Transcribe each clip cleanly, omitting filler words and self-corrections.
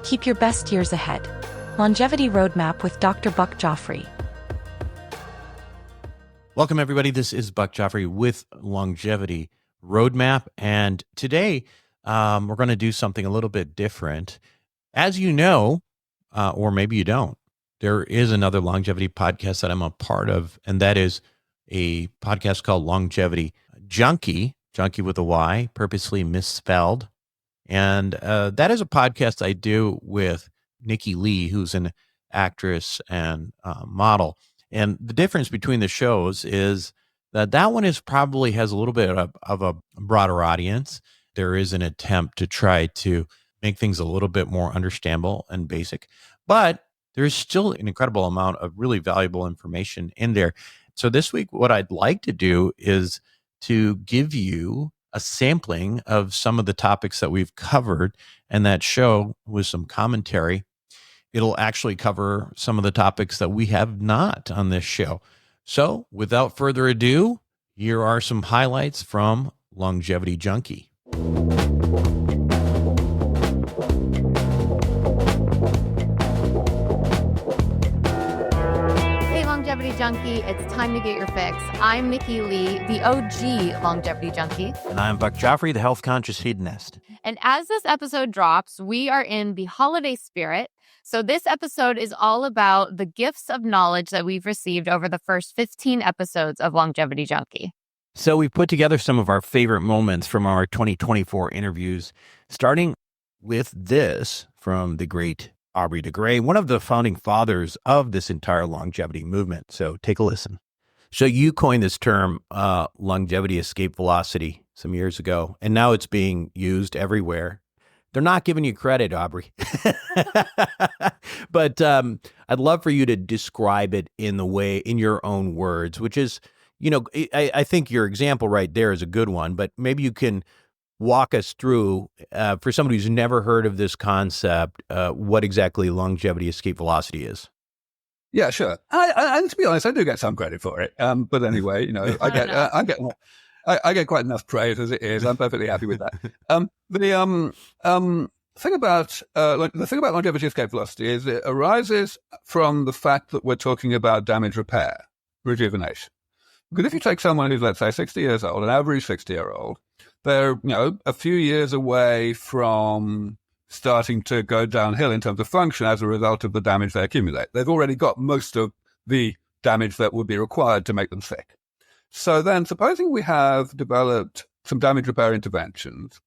Keep your best years ahead. Longevity Roadmap with Dr. Buck Joffrey. Welcome, everybody. This is Buck Joffrey with Longevity Roadmap. And today we're going to do something a little bit different. As you know, or maybe you don't, there is another longevity podcast that I'm a part of, and that is a podcast called Longevity Junky, Junky with a Y, purposely misspelled. And that is a podcast I do with Nikki Leigh, who's an actress and model. And the difference between the shows is that one is probably has a little bit of a broader audience. There is an attempt to try to make things a little bit more understandable and basic, but there's still an incredible amount of really valuable information in there. So this week, what I'd like to do is to give you a sampling of some of the topics that we've covered in that show with some commentary. It'll actually cover some of the topics that we have not on this show. So without further ado, here are some highlights from Longevity Junky. Longevity Junkie, it's time to get your fix. I'm Nikki Leigh, the OG Longevity Junkie. And I'm Buck Joffrey, the health conscious hedonist. And as this episode drops, we are in the holiday spirit. So this episode is all about the gifts of knowledge that we've received over the first 15 episodes of Longevity Junkie. So we've put together some of our favorite moments from our 2024 interviews, starting with this from the great Aubrey de Grey, one of the founding fathers of this entire longevity movement. So take a listen. So you coined this term, longevity escape velocity, some years ago, and now it's being used everywhere. They're not giving you credit, Aubrey. But I'd love for you to describe it in your own words, which is, I think your example right there is a good one, but maybe you can walk us through, for somebody who's never heard of this concept, what exactly longevity escape velocity is. Yeah, sure. And to be honest, I do get some credit for it. But anyway, I get quite enough praise as it is. I'm perfectly happy with that. The thing about longevity escape velocity is it arises from the fact that we're talking about damage repair, rejuvenation. Because if you take someone who's, let's say, 60 years old, an average 60-year-old, they're, a few years away from starting to go downhill in terms of function as a result of the damage they accumulate. They've already got most of the damage that would be required to make them sick. So then, supposing we have developed some damage repair interventions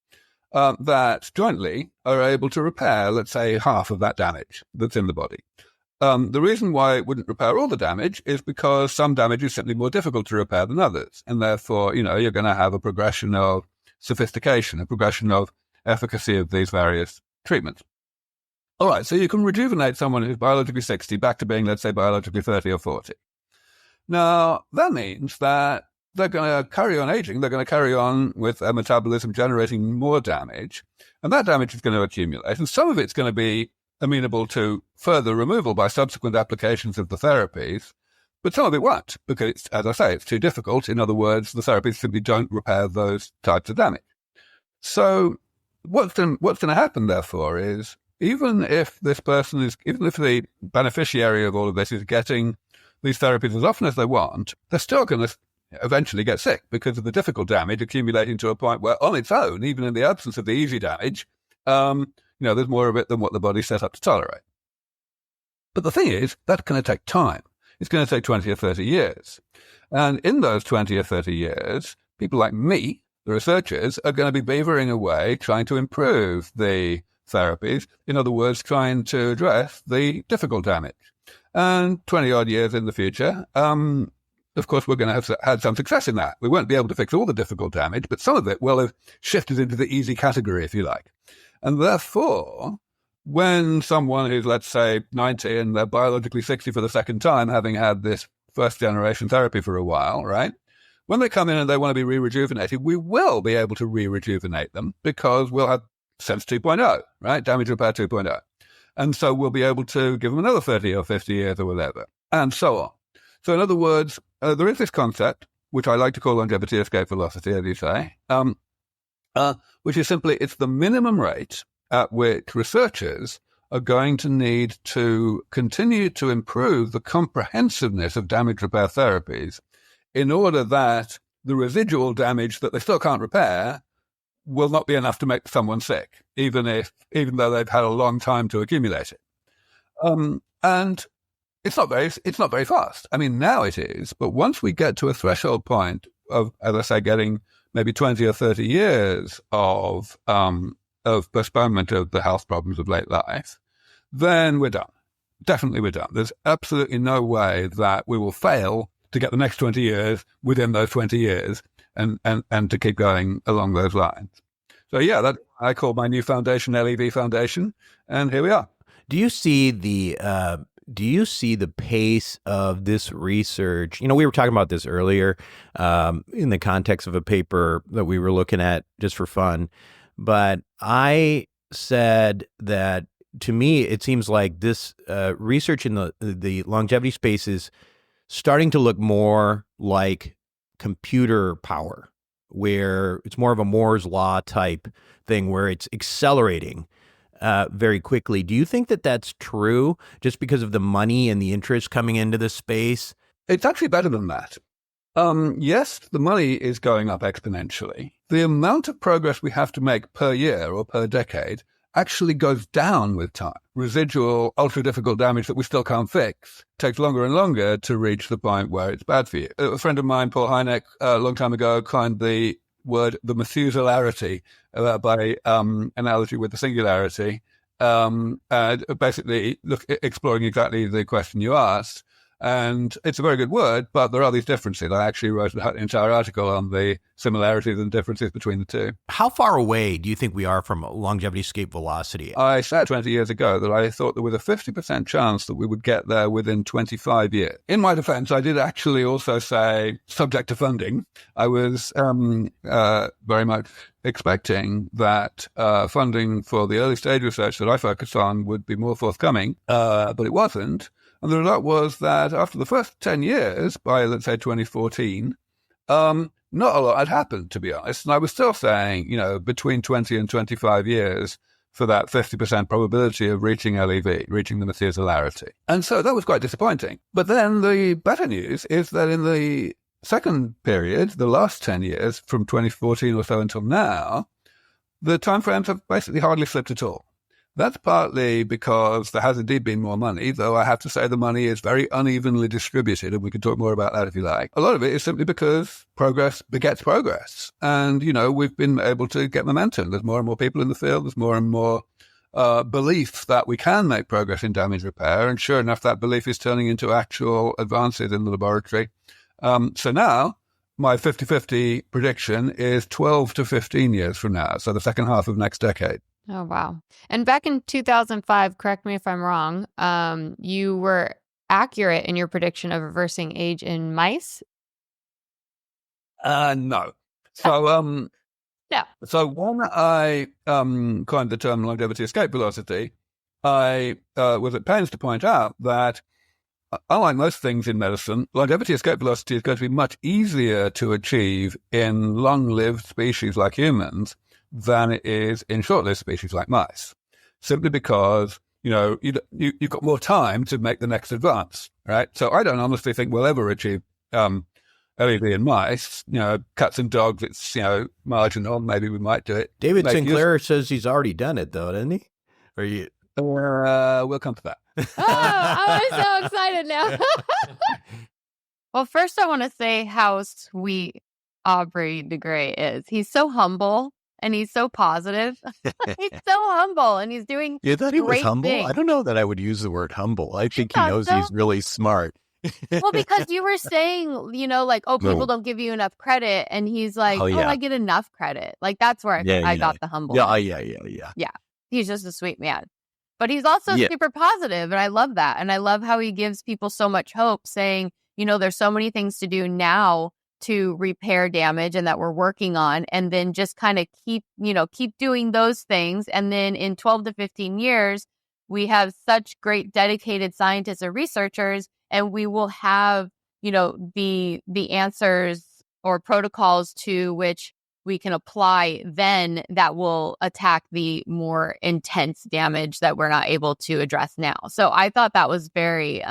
that jointly are able to repair, let's say, half of that damage that's in the body. The reason why it wouldn't repair all the damage is because some damage is simply more difficult to repair than others. And therefore, you're going to have a progression of sophistication, a progression of efficacy of these various treatments. All right, so you can rejuvenate someone who's biologically 60 back to being, let's say, biologically 30 or 40. Now, that means that they're going to carry on aging. They're going to carry on with their metabolism generating more damage, and that damage is going to accumulate. And some of it's going to be amenable to further removal by subsequent applications of the therapies, but some of it won't, because, as I say, it's too difficult. In other words, the therapies simply don't repair those types of damage. So what's going to happen, therefore, is even if the beneficiary of all of this is getting these therapies as often as they want, they're still going to eventually get sick because of the difficult damage accumulating to a point where, on its own, even in the absence of the easy damage, there's more of it than what the body's set up to tolerate. But the thing is, that's going to take time. It's going to take 20 or 30 years. And in those 20 or 30 years, people like me, the researchers, are going to be beavering away trying to improve the therapies. In other words, trying to address the difficult damage. And 20-odd years in the future, of course, we're going to have had some success in that. We won't be able to fix all the difficult damage, but some of it will have shifted into the easy category, if you like. And therefore, when someone who's, let's say, 90 and they're biologically 60 for the second time, having had this first-generation therapy for a while, right? When they come in and they want to be re-rejuvenated, we will be able to re-rejuvenate them because we'll have Sense 2.0, right? Damage repair 2.0. And so we'll be able to give them another 30 or 50 years or whatever, and so on. So in other words, there is this concept, which I like to call longevity escape velocity, as you say, which is simply, it's the minimum rate at which researchers are going to need to continue to improve the comprehensiveness of damage repair therapies in order that the residual damage that they still can't repair will not be enough to make someone sick, even though they've had a long time to accumulate it. And it's not very fast. I mean, now it is, but once we get to a threshold point of, as I say, getting maybe 20 or 30 years of postponement of the health problems of late life, then we're done. Definitely we're done. There's absolutely no way that we will fail to get the next 20 years within those 20 years and to keep going along those lines. So yeah, that I call my new foundation LEV Foundation, and here we are. Do you see the pace of this research? You know, we were talking about this earlier in the context of a paper that we were looking at just for fun, but I said that to me, it seems like this research in the longevity space is starting to look more like computer power, where it's more of a Moore's law type thing where it's accelerating very quickly. Do you think that that's true just because of the money and the interest coming into this space? It's actually better than that. Yes, the money is going up exponentially. The amount of progress we have to make per year or per decade actually goes down with time. Residual, ultra-difficult damage that we still can't fix takes longer and longer to reach the point where it's bad for you. A friend of mine, Paul Hynek, a long time ago, coined the word the Methuselarity by analogy with the singularity, basically exploring exactly the question you asked. And it's a very good word, but there are these differences. I actually wrote an entire article on the similarities and differences between the two. How far away do you think we are from longevity escape velocity? I said 20 years ago that I thought there was a 50% chance that we would get there within 25 years. In my defense, I did actually also say, subject to funding, I was very much expecting that funding for the early stage research that I focused on would be more forthcoming, but it wasn't. And the result was that after the first 10 years, by, let's say, 2014, not a lot had happened, to be honest. And I was still saying, between 20 and 25 years for that 50% probability of reaching LEV, reaching the Methuselarity. And so that was quite disappointing. But then the better news is that in the second period, the last 10 years, from 2014 or so until now, the timeframes have basically hardly slipped at all. That's partly because there has indeed been more money, though I have to say the money is very unevenly distributed, and we can talk more about that if you like. A lot of it is simply because progress begets progress. And, we've been able to get momentum. There's more and more people in the field. There's more and more belief that we can make progress in damage repair. And sure enough, that belief is turning into actual advances in the laboratory. So now, my 50-50 prediction is 12 to 15 years from now, so the second half of next decade. Oh, wow. And back in 2005, correct me if I'm wrong, you were accurate in your prediction of reversing age in mice? No. So, no. So when I coined the term longevity escape velocity, I was at pains to point out that unlike most things in medicine, longevity escape velocity is going to be much easier to achieve in long-lived species like humans than it is in short-lived species like mice, simply because, you've got more time to make the next advance, right? So I don't honestly think we'll ever achieve LEV in mice. Cats and dogs, it's, marginal. Maybe we might do it. David Sinclair says he's already done it, though, didn't he? Or you? We'll come to that. I'm so excited now. Well, first I want to say how sweet Aubrey de Grey is. He's so humble. And he's so positive. He's so humble, and he's doing You thought he was great humble? things. I don't know that I would use the word humble. I think he thought knows so? he's really smart. Well, because you were saying, people don't give you enough credit, and he's like, Oh, yeah. I get enough credit. Like, that's where I got the humble. Yeah. He's just a sweet man. But he's also Yeah. super positive, and I love that. And I love how he gives people so much hope, saying, there's so many things to do now to repair damage and that we're working on, and then just kind of keep doing those things. And then in 12 to 15 years, we have such great dedicated scientists and researchers, and we will have, the answers or protocols to which we can apply then that will attack the more intense damage that we're not able to address now. So I thought that was very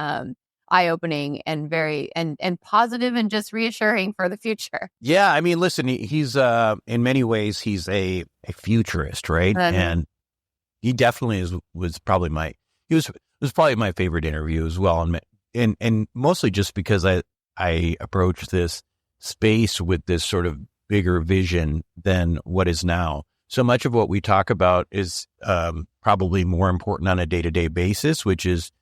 eye-opening and very and positive and just reassuring for the future. Yeah, I mean, listen, he's in many ways he's a futurist, right? And he definitely was probably my favorite interview as well, and mostly just because I approached this space with this sort of bigger vision than what is now. So much of what we talk about is probably more important on a day-to-day basis, which is,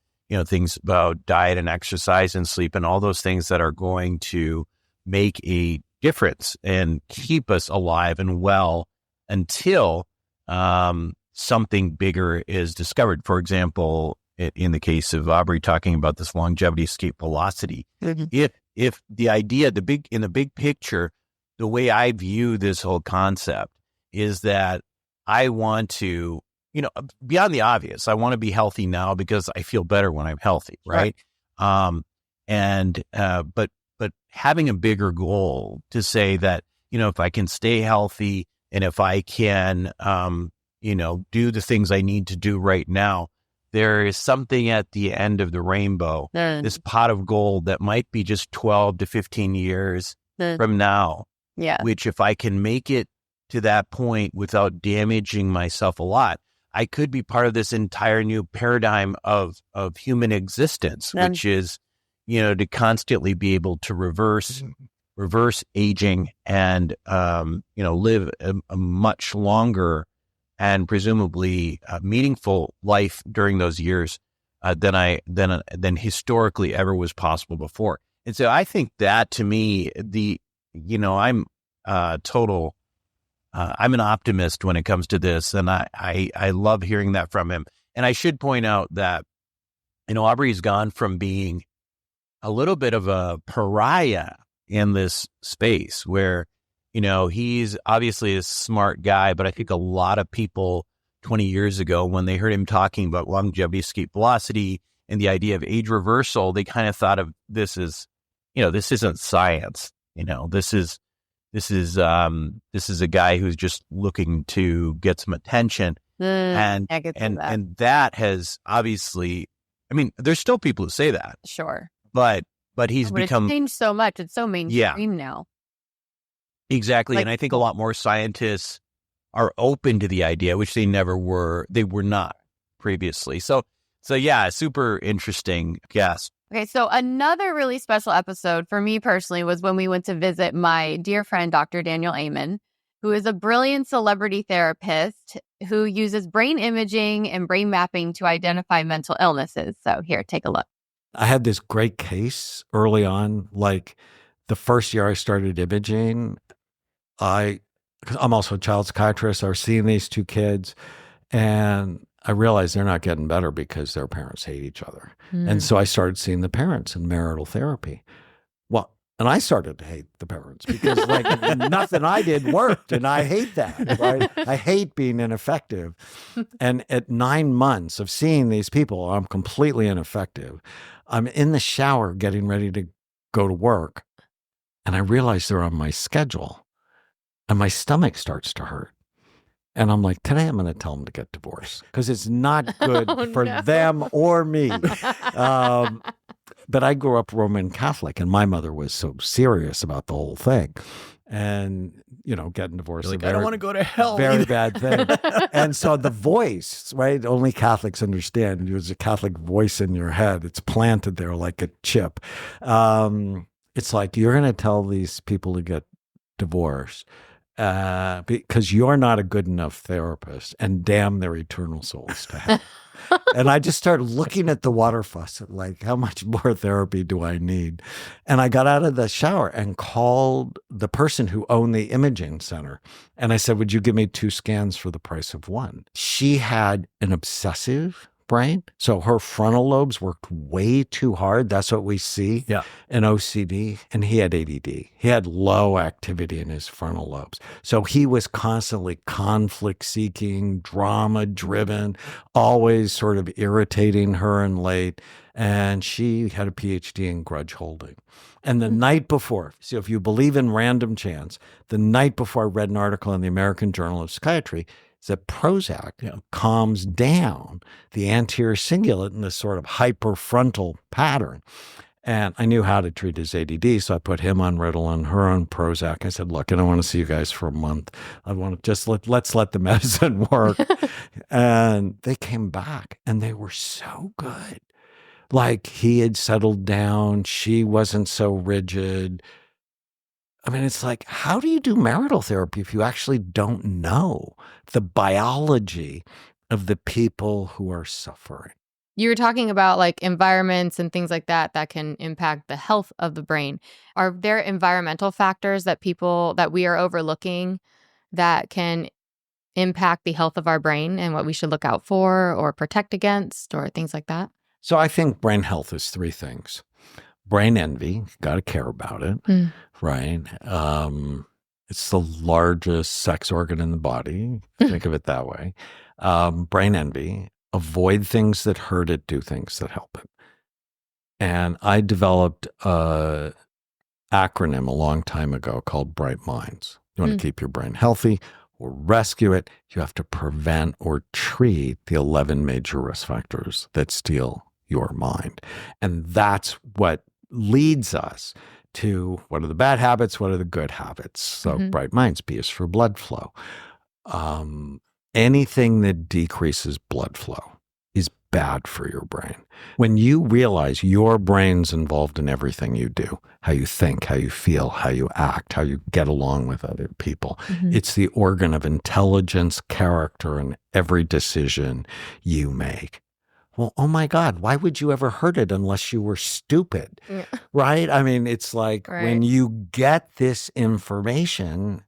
things about diet and exercise and sleep and all those things that are going to make a difference and keep us alive and well until something bigger is discovered. For example, in the case of Aubrey talking about this longevity escape velocity, if the idea, in the big picture, the way I view this whole concept is that I want to, beyond the obvious, I want to be healthy now because I feel better when I'm healthy, right? But having a bigger goal to say that, if I can stay healthy and if I can, do the things I need to do right now, there is something at the end of the rainbow, this pot of gold that might be just 12 to 15 years from now. Yeah. Which if I can make it to that point without damaging myself a lot, I could be part of this entire new paradigm of human existence, which is, to constantly be able to reverse aging and, live a much longer and presumably meaningful life during those years than historically ever was possible before. And so I think that to me, I'm I'm an optimist when it comes to this, and I love hearing that from him. And I should point out that, Aubrey's gone from being a little bit of a pariah in this space where, he's obviously a smart guy, but I think a lot of people 20 years ago, when they heard him talking about longevity escape velocity and the idea of age reversal, they kind of thought of this as, this isn't science. This is a guy who's just looking to get some attention. And that has obviously, there's still people who say that. Sure. But he's become it's changed so much. It's so mainstream now. Exactly. And I think a lot more scientists are open to the idea, which they never were. They were not previously. So yeah, super interesting guest. Okay, so another really special episode for me personally was when we went to visit my dear friend, Dr. Daniel Amen, who is a brilliant celebrity therapist who uses brain imaging and brain mapping to identify mental illnesses. So here, take a look. I had this great case early on, like the first year I started imaging. I'm also a child psychiatrist. I was seeing these two kids, and I realized they're not getting better because their parents hate each other. And so I started seeing the parents in marital therapy. Well, and I started to hate the parents because nothing I did worked, and I hate that, right? I hate being ineffective. And at 9 months of seeing these people, I'm completely ineffective. I'm in the shower getting ready to go to work, and I realize they're on my schedule, and my stomach starts to hurt. And I'm like, today I'm going to tell them to get divorced because it's not good for them or me. But I grew up Roman Catholic, and my mother was so serious about the whole thing. And, getting divorced. You're like, I don't want to go to hell. Very bad thing. And so the voice, right? Only Catholics understand. There's a Catholic voice in your head. It's planted there like a chip. It's like, you're going to tell these people to get divorced because you're not a good enough therapist, and damn their eternal souls to hell. And I just started looking at the water faucet, like, how much more therapy do I need? And I got out of the shower and called the person who owned the imaging center. And I said, would you give me 2 scans for the price of 1? She had an obsessive brain. So her frontal lobes worked way too hard. That's what we see in OCD. And he had ADD. He had low activity in his frontal lobes. So he was constantly conflict seeking, drama driven, always sort of irritating her and late. And she had a PhD in grudge holding. And the night before, so if you believe in random chance, the night before I read an article in the American Journal of Psychiatry, that Prozac calms down the anterior cingulate in this sort of hyperfrontal pattern. And I knew how to treat his ADD, so I put him on Ritalin, her on Prozac. I said, look, I don't want to see you guys for a month. I want to just let's let the medicine work. And they came back, and they were so good. Like he had settled down. She wasn't so rigid. I mean, it's like, how do you do marital therapy if you actually don't know the biology of the people who are suffering? You were talking about like environments and things like that can impact the health of the brain. Are there environmental factors that we are overlooking that can impact the health of our brain and what we should look out for or protect against or things like that? So I think brain health is three things. Brain envy, got to care about it, right? It's the largest sex organ in the body. Think of it that way. Brain envy, avoid things that hurt it, do things that help it. And I developed an acronym a long time ago called Bright Minds. You want to keep your brain healthy or rescue it, you have to prevent or treat the 11 major risk factors that steal your mind. And that's what leads us to what are the bad habits, what are the good habits. So Bright Minds, B is for blood flow. Anything that decreases blood flow is bad for your brain. When you realize your brain's involved in everything you do, how you think, how you feel, how you act, how you get along with other people, it's the organ of intelligence, character, and every decision you make. Well, oh my God, why would you ever hurt it unless you were stupid? Right? I mean, it's like when you get this information,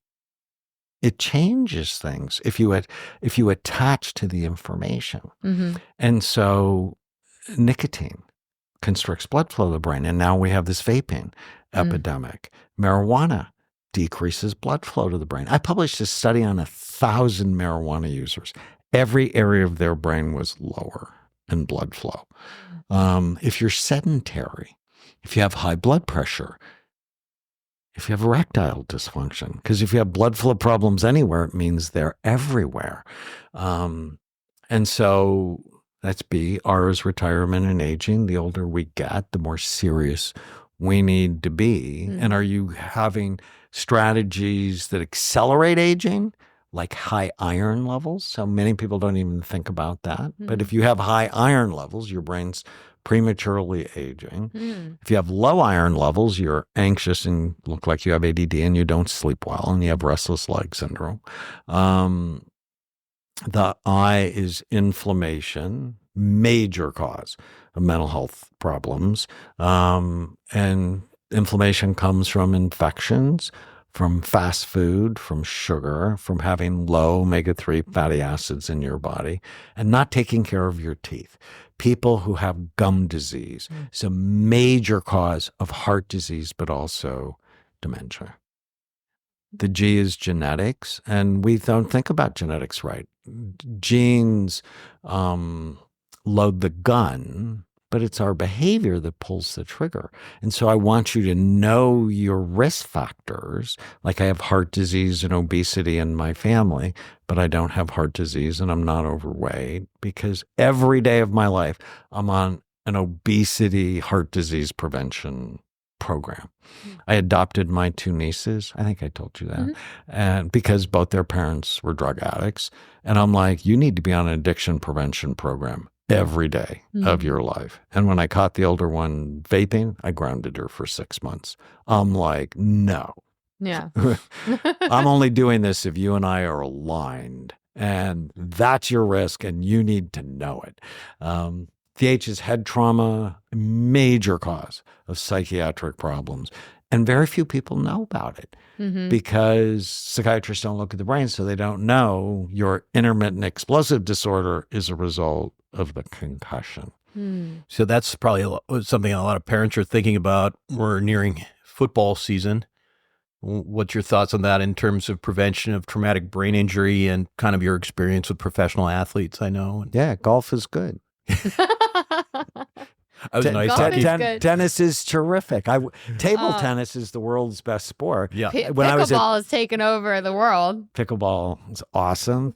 it changes things if you attach to the information. And so nicotine constricts blood flow to the brain. And now we have this vaping epidemic. Marijuana decreases blood flow to the brain. I published a study on 1,000 marijuana users. Every area of their brain was lower in blood flow. If you're sedentary, if you have high blood pressure, if you have erectile dysfunction, because if you have blood flow problems anywhere, it means they're everywhere. And so that's B. R is retirement and aging. The older we get, the more serious we need to be. And are you having strategies that accelerate aging? Like high iron levels. So many people don't even think about that. But if you have high iron levels, your brain's prematurely aging. If you have low iron levels, you're anxious and look like you have ADD and you don't sleep well and you have restless leg syndrome. The I is inflammation, major cause of mental health problems. And inflammation comes from infections, from fast food, from sugar, from having low omega-3 fatty acids in your body, and not taking care of your teeth. People who have gum disease is a major cause of heart disease, but also dementia. The G is genetics, and we don't think about genetics right. Genes load the gun, but it's our behavior that pulls the trigger. And so I want you to know your risk factors. Like I have heart disease and obesity in my family, but I don't have heart disease and I'm not overweight because every day of my life, I'm on an obesity heart disease prevention program. I adopted my two nieces. I think I told you that. And because both their parents were drug addicts. And I'm like, you need to be on an addiction prevention program every day of your life. And when I caught the older one vaping, I grounded her for 6 months. I'm like, no. Yeah. I'm only doing this if you and I are aligned. And that's your risk, and you need to know it. The H is head trauma, major cause of psychiatric problems. And very few people know about it because psychiatrists don't look at the brain, so they don't know your intermittent explosive disorder is a result of the concussion. So that's probably something a lot of parents are thinking about. We're nearing football season. What's your thoughts on that in terms of prevention of traumatic brain injury and kind of your experience with professional athletes? I know. Yeah, golf is good. I was nice. Tennis is terrific. Table tennis is the world's best sport. Yeah. Pickleball has taken over the world. Pickleball is awesome.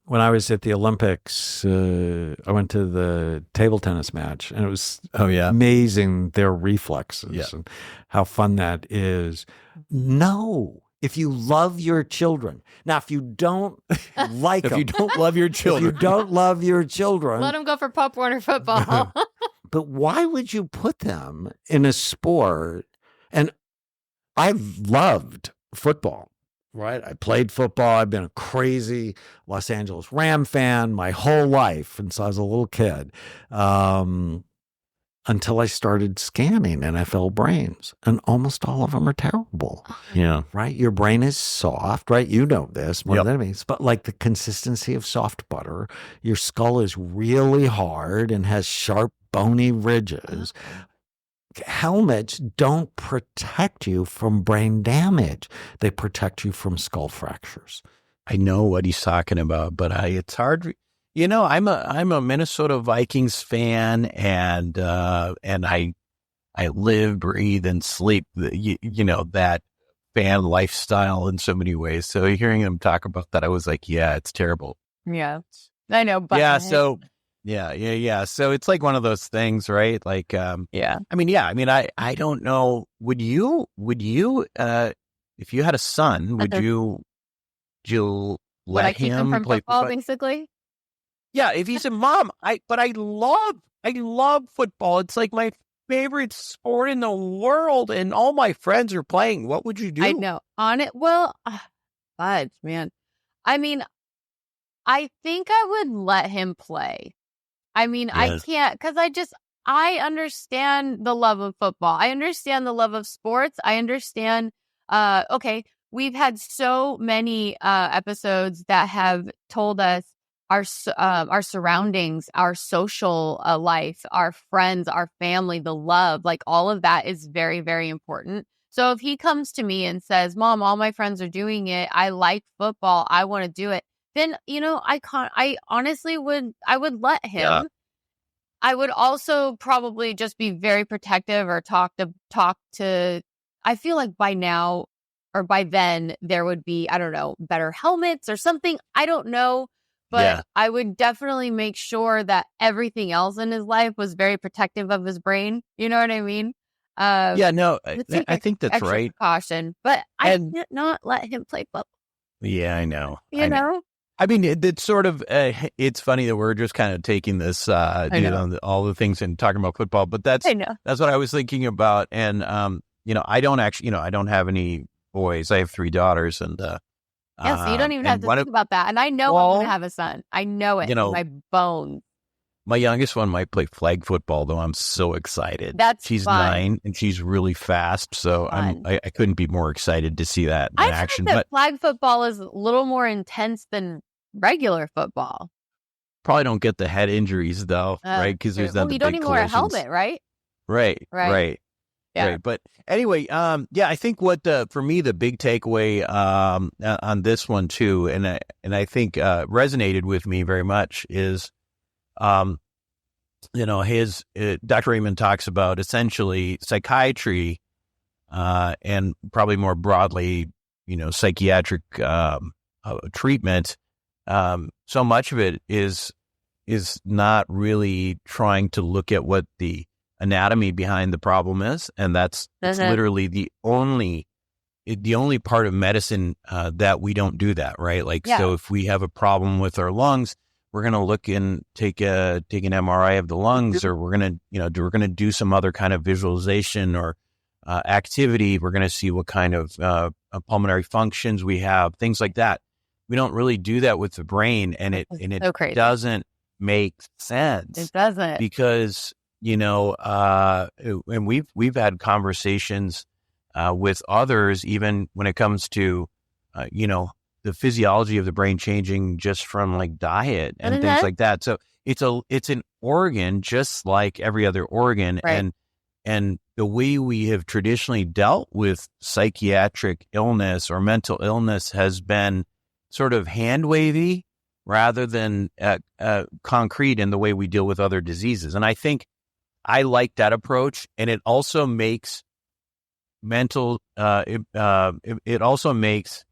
When I was at the Olympics, I went to the table tennis match, and it was amazing, their reflexes and how fun that is. No, if you love your children. Now, if you don't like them. If you don't love your children. If you don't love your children. Let them go for Pop Warner football. But why would you put them in a sport? And I've loved football. Right. I played football. I've been a crazy Los Angeles Ram fan my whole life since I was a little kid, until I started scanning NFL brains, and almost all of them are terrible. Yeah. Right. Your brain is soft. Right. You know this more than me, but like the consistency of soft butter, your skull is really hard and has sharp, bony ridges. Helmets don't protect you from brain damage. They protect you from skull fractures. I know what he's talking about, but it's hard. You know, I'm a Minnesota Vikings fan, and I live, breathe, and sleep that fan lifestyle in so many ways. So hearing him talk about that, I was like, yeah, it's terrible. Yeah, I know. But yeah. So. Yeah. So it's like one of those things, right? Like, I don't know. Would you, if you had a son, would you let keep him from play football, basically? Yeah. If he said, Mom, I love football. It's like my favorite sport in the world, and all my friends are playing. What would you do? I know. On it. Well, fudge, man. I mean, I think I would let him play. I mean, I can't, because I understand the love of football. I understand the love of sports. I understand, we've had so many episodes that have told us our surroundings, our social life, our friends, our family, the love, like all of that is very, very important. So if he comes to me and says, Mom, all my friends are doing it, I like football, I want to do it, then, I honestly would let him. Yeah. I would also probably just be very protective or talk to, I feel like by now or by then there would be, I don't know, better helmets or something. I don't know, but I would definitely make sure that everything else in his life was very protective of his brain. You know what I mean? I think that's right. Precaution, but I can't not let him play football. Yeah, I know. You know? I mean, it's sort of, it's funny that we're just kind of taking this, on all the things and talking about football, but that's what I was thinking about. And, I don't actually, I don't have any boys. I have 3 daughters, and, so you don't even have to think about that. And I know I'm going to have a son. I know it in my bones. My youngest one might play flag football, though. I'm so excited. She's fun. 9 and she's really fast, so I couldn't be more excited to see that in action. But flag football is a little more intense than regular football. Probably don't get the head injuries though, right? Because there's that. You don't even wear a helmet, right? Right. Yeah. Right. But anyway, I think what for me the big takeaway on this one too, and I think resonated with me very much is. His Dr. Raymond talks about essentially psychiatry, and probably more broadly, psychiatric treatment. So much of it is not really trying to look at what the anatomy behind the problem is, and that's literally the only part of medicine that we don't do that, right? Like, so if we have a problem with our lungs, we're going to look and take an MRI of the lungs, or we're going to do some other kind of visualization or activity. We're going to see what kind of pulmonary functions we have, things like that. We don't really do that with the brain, and it so crazy. Doesn't make sense. It doesn't, because and we've had conversations with others, even when it comes to, the physiology of the brain changing just from like diet and things like that. So it's an organ just like every other organ. Right. And the way we have traditionally dealt with psychiatric illness or mental illness has been sort of hand wavy rather than concrete in the way we deal with other diseases. And I think I like that approach. And it also makes it also makes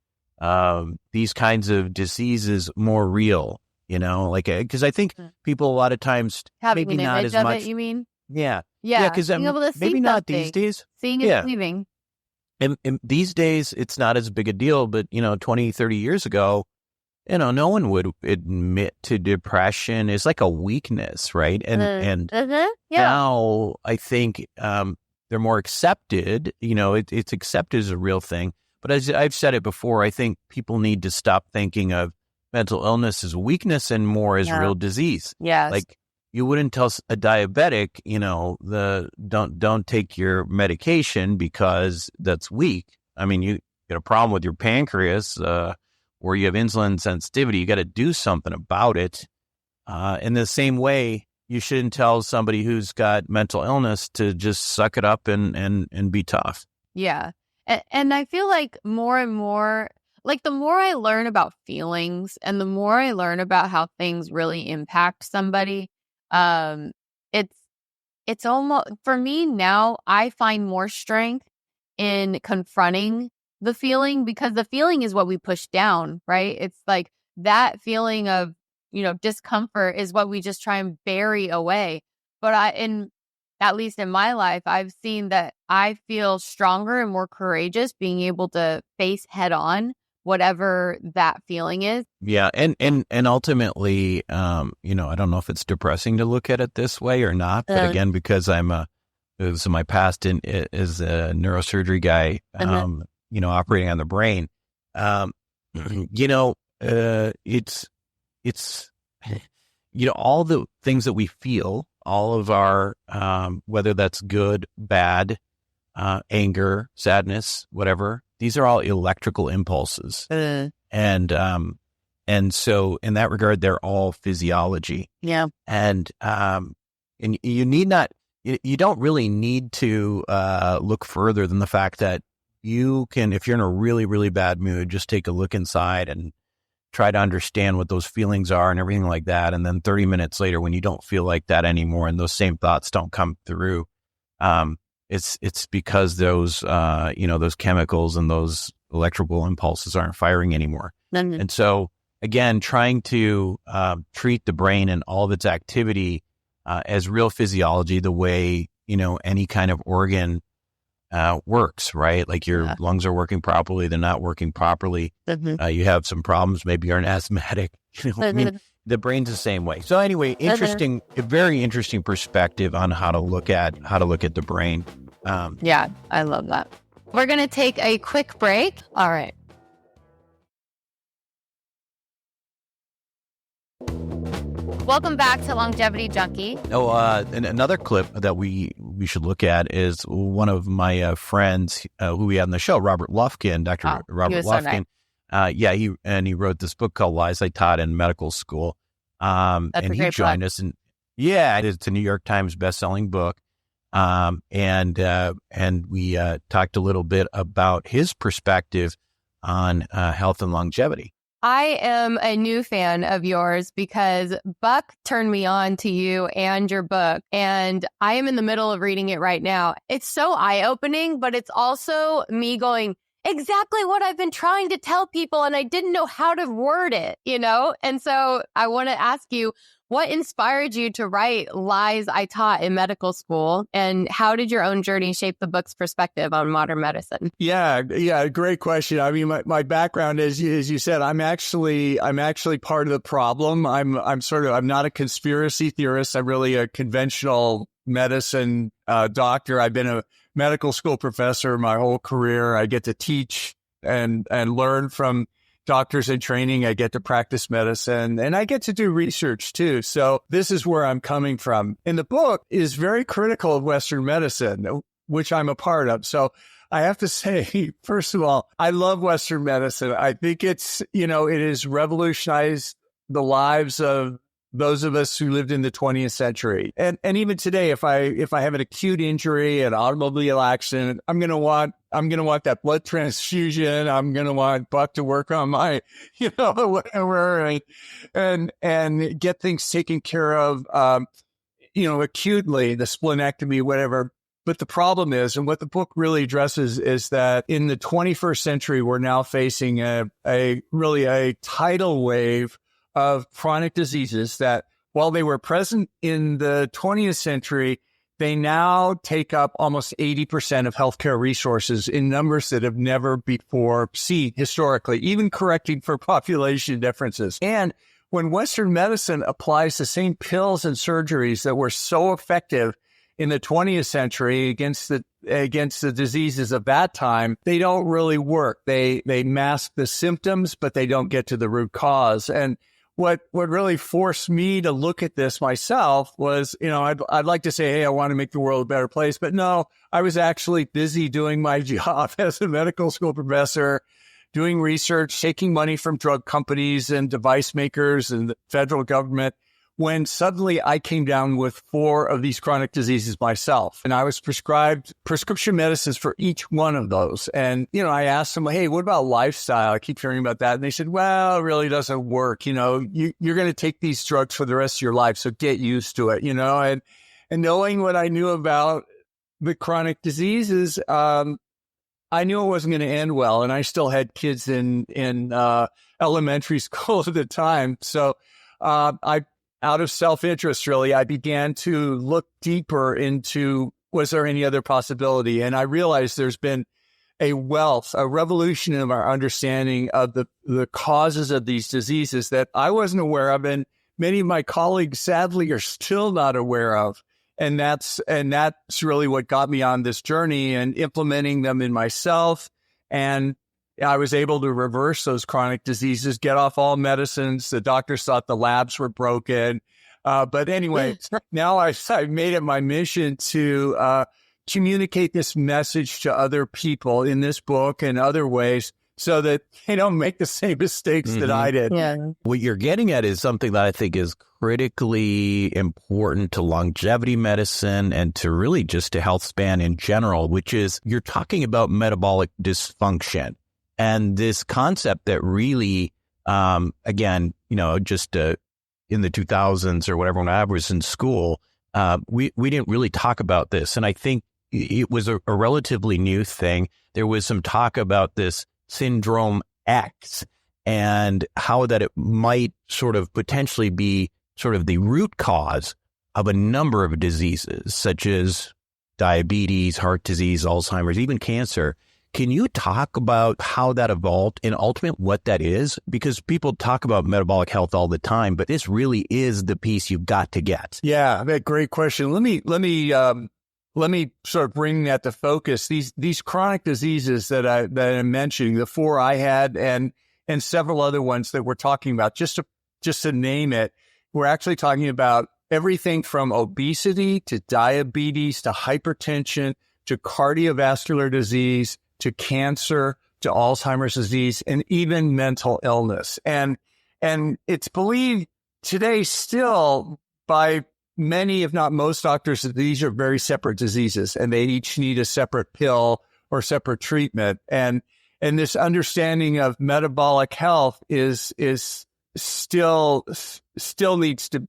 these kinds of diseases more real, because I think people a lot of times Having maybe an not image as of much. it, you mean? Yeah. Yeah. Because Being able to see maybe not something, these days. seeing is believing. And these days, it's not as big a deal. But, 20, 30 years ago, no one would admit to depression. It's like a weakness, right? And now I think they're more accepted. It's accepted as a real thing. But as I've said it before, I think people need to stop thinking of mental illness as a weakness and more as real disease. Yes. Like you wouldn't tell a diabetic, don't take your medication because that's weak. I mean, you get a problem with your pancreas or you have insulin sensitivity. You got to do something about it. In the same way, you shouldn't tell somebody who's got mental illness to just suck it up and be tough. Yeah. And I feel like more and more, like the more I learn about feelings and the more I learn about how things really impact somebody, it's almost, for me now, I find more strength in confronting the feeling because the feeling is what we push down, right? It's like that feeling of, discomfort is what we just try and bury away. But at least in my life, I've seen that I feel stronger and more courageous being able to face head on whatever that feeling is. Yeah. And ultimately, I don't know if it's depressing to look at it this way or not, but again, because so my past is a neurosurgery guy, operating on the brain, it's all the things that we feel, all of our, whether that's good, bad, anger, sadness, whatever, these are all electrical impulses. And so in that regard, they're all physiology. Yeah. And you need not, you don't really need to look further than the fact that you can, if you're in a really, really bad mood, just take a look inside and try to understand what those feelings are and everything like that. And then 30 minutes later, when you don't feel like that anymore and those same thoughts don't come through, it's because those, those chemicals and those electrical impulses aren't firing anymore. Mm-hmm. And so again, trying to treat the brain and all of its activity as real physiology, the way, any kind of organ works, right? Like your lungs are working properly, they're not working properly. Mm-hmm. You have some problems, maybe you're an asthmatic. I mean, the brain's the same way. So anyway, a very interesting perspective on how to look at the brain. Yeah, I love that. We're going to take a quick break. All right. Welcome back to Longevity Junky. And another clip that we should look at is one of my friends who we had on the show, Robert Lufkin, Dr. Robert Lufkin. So nice. He wrote this book called Lies I Taught in Medical School. That's and he joined us, and it's a New York Times bestselling book. And we talked a little bit about his perspective on health and longevity. I am a new fan of yours because Buck turned me on to you and your book, and I am in the middle of reading it right now. It's so eye-opening, but it's also me going, exactly what I've been trying to tell people, and I didn't know how to word it, And so I want to ask you, what inspired you to write Lies I Taught in Medical School, and how did your own journey shape the book's perspective on modern medicine? Yeah, great question. I mean, my background is, as you said, I'm actually part of the problem. I'm not a conspiracy theorist. I'm really a conventional medicine doctor. I've been a medical school professor my whole career. I get to teach and learn from doctors in training. I get to practice medicine and I get to do research too. So this is where I'm coming from. And the book is very critical of Western medicine, which I'm a part of. So I have to say, first of all, I love Western medicine. I think it's, it has revolutionized the lives of those of us who lived in the 20th century. And even today, if I have an acute injury, an automobile accident, I'm going to want that blood transfusion. I'm going to want Buck to work on my, whatever, and get things taken care of, acutely, the splenectomy, whatever. But the problem is, and what the book really addresses, is that in the 21st century, we're now facing a tidal wave of chronic diseases that, while they were present in the 20th century, they now take up almost 80% of healthcare resources in numbers that have never before seen historically, even correcting for population differences. And when Western medicine applies the same pills and surgeries that were so effective in the 20th century against the diseases of that time, they don't really work. They mask the symptoms, but they don't get to the root cause. And what really forced me to look at this myself was, I'd like to say, hey, I want to make the world a better place. But no, I was actually busy doing my job as a medical school professor, doing research, taking money from drug companies and device makers and the federal government, when suddenly I came down with 4 of these chronic diseases myself. And I was prescribed prescription medicines for each one of those. And, I asked them, hey, what about lifestyle? I keep hearing about that. And they said, well, it really doesn't work. You're going to take these drugs for the rest of your life. So get used to it, and knowing what I knew about the chronic diseases, I knew it wasn't going to end well. And I still had kids in elementary school at the time. So, out of self-interest, really, I began to look deeper into, was there any other possibility? And I realized there's been a revolution in our understanding of the causes of these diseases that I wasn't aware of, and many of my colleagues, sadly, are still not aware of. And that's really what got me on this journey and implementing them in myself. And I was able to reverse those chronic diseases, get off all medicines. The doctors thought the labs were broken. But anyway, now I've made it my mission to communicate this message to other people in this book and other ways so that they don't make the same mistakes that I did. Yeah. What you're getting at is something that I think is critically important to longevity medicine and to really just to health span in general, which is you're talking about metabolic dysfunction. And this concept that really, again, just in the 2000s or whatever, when I was in school, we didn't really talk about this. And I think it was a relatively new thing. There was some talk about this syndrome X and how that it might sort of potentially be sort of the root cause of a number of diseases, such as diabetes, heart disease, Alzheimer's, even cancer. Can you talk about how that evolved and ultimately what that is? Because people talk about metabolic health all the time, but this really is the piece you've got to get. Yeah, great question. Let me sort of bring that to focus. These chronic diseases that I'm mentioning, the 4 I had and several other ones that we're talking about, just to name it, we're actually talking about everything from obesity to diabetes to hypertension to cardiovascular disease to cancer, to Alzheimer's disease, and even mental illness. And it's believed today still by many, if not most doctors, that these are very separate diseases and they each need a separate pill or separate treatment. And this understanding of metabolic health is still needs to,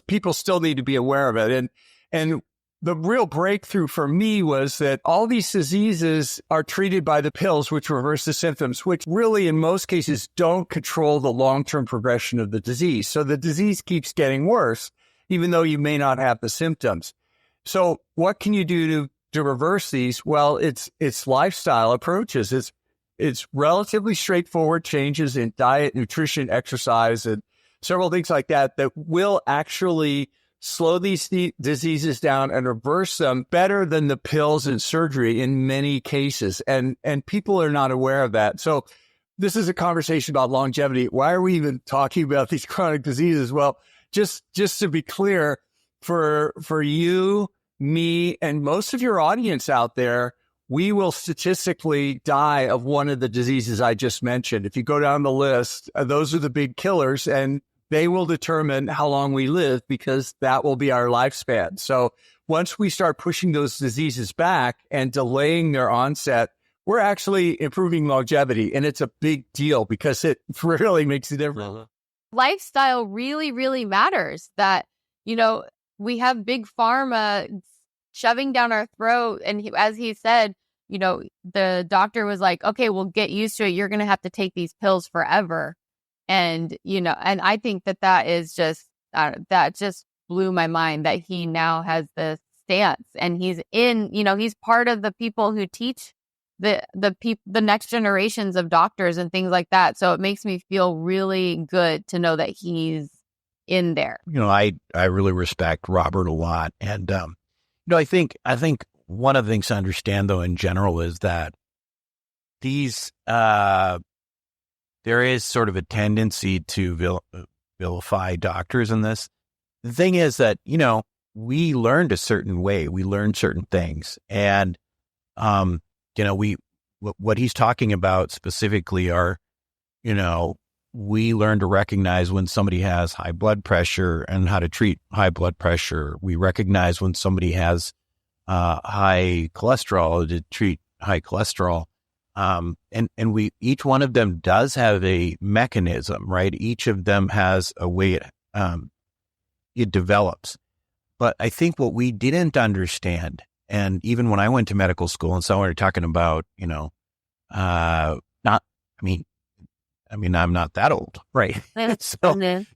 people still need to be aware of it. And the real breakthrough for me was that all these diseases are treated by the pills, which reverse the symptoms, which really in most cases don't control the long-term progression of the disease. So the disease keeps getting worse, even though you may not have the symptoms. So what can you do to reverse these? Well, it's lifestyle approaches. It's relatively straightforward changes in diet, nutrition, exercise, and several things like that will actually slow these diseases down and reverse them better than the pills and surgery in many cases. And people are not aware of that. So this is a conversation about longevity. Why are we even talking about these chronic diseases? Well, just to be clear, for you, me, and most of your audience out there, we will statistically die of one of the diseases I just mentioned. If you go down the list, those are the big killers, and they will determine how long we live because that will be our lifespan. So once we start pushing those diseases back and delaying their onset, we're actually improving longevity. And it's a big deal because it really makes a difference. Lifestyle really, really matters. That, we have big pharma shoving down our throat. And as he said, the doctor was like, okay, we'll get used to it. You're going to have to take these pills forever. And, and I think that is just, that just blew my mind that he now has this stance and he's he's part of the people who teach the next generations of doctors and things like that. So it makes me feel really good to know that he's in there. I really respect Robert a lot. And, I think one of the things to understand though, in general, is that these, there is sort of a tendency to vilify doctors in this. The thing is that, we learned a certain way, we learned certain things. And, what he's talking about specifically are, we learn to recognize when somebody has high blood pressure and how to treat high blood pressure. We recognize when somebody has high cholesterol to treat high cholesterol. And each one of them does have a mechanism, right? Each of them has a way it develops. But I think what we didn't understand, and even when I went to medical school and someone were talking about, I'm not that old, right?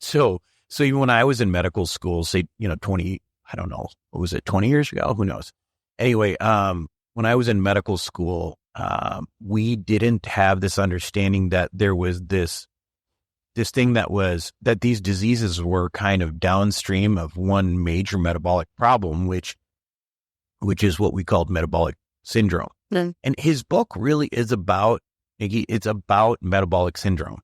So even when I was in medical school, say, 20, I don't know, what was it, 20 years ago? Who knows? Anyway, when I was in medical school, we didn't have this understanding that there was this thing that these diseases were kind of downstream of one major metabolic problem, which is what we called metabolic syndrome. Mm. And his book really is about, it's about metabolic syndrome.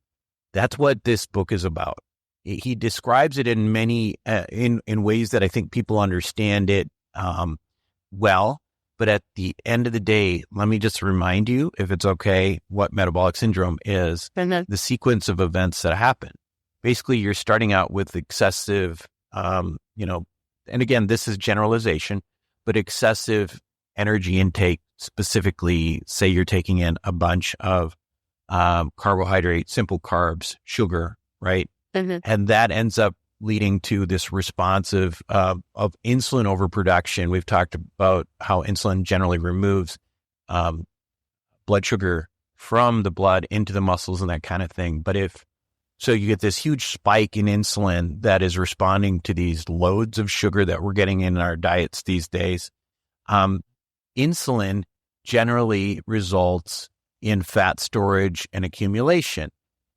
That's what this book is about. He describes it in many, in ways that I think people understand it well. But at the end of the day, let me just remind you, if it's okay, what metabolic syndrome is, the sequence of events that happen. Basically, you're starting out with excessive, and again, this is generalization, but excessive energy intake, specifically, say you're taking in a bunch of carbohydrate, simple carbs, sugar, right? Mm-hmm. And that ends up leading to this response of insulin overproduction. We've talked about how insulin generally removes blood sugar from the blood into the muscles and that kind of thing. But so you get this huge spike in insulin that is responding to these loads of sugar that we're getting in our diets these days. Insulin generally results in fat storage and accumulation.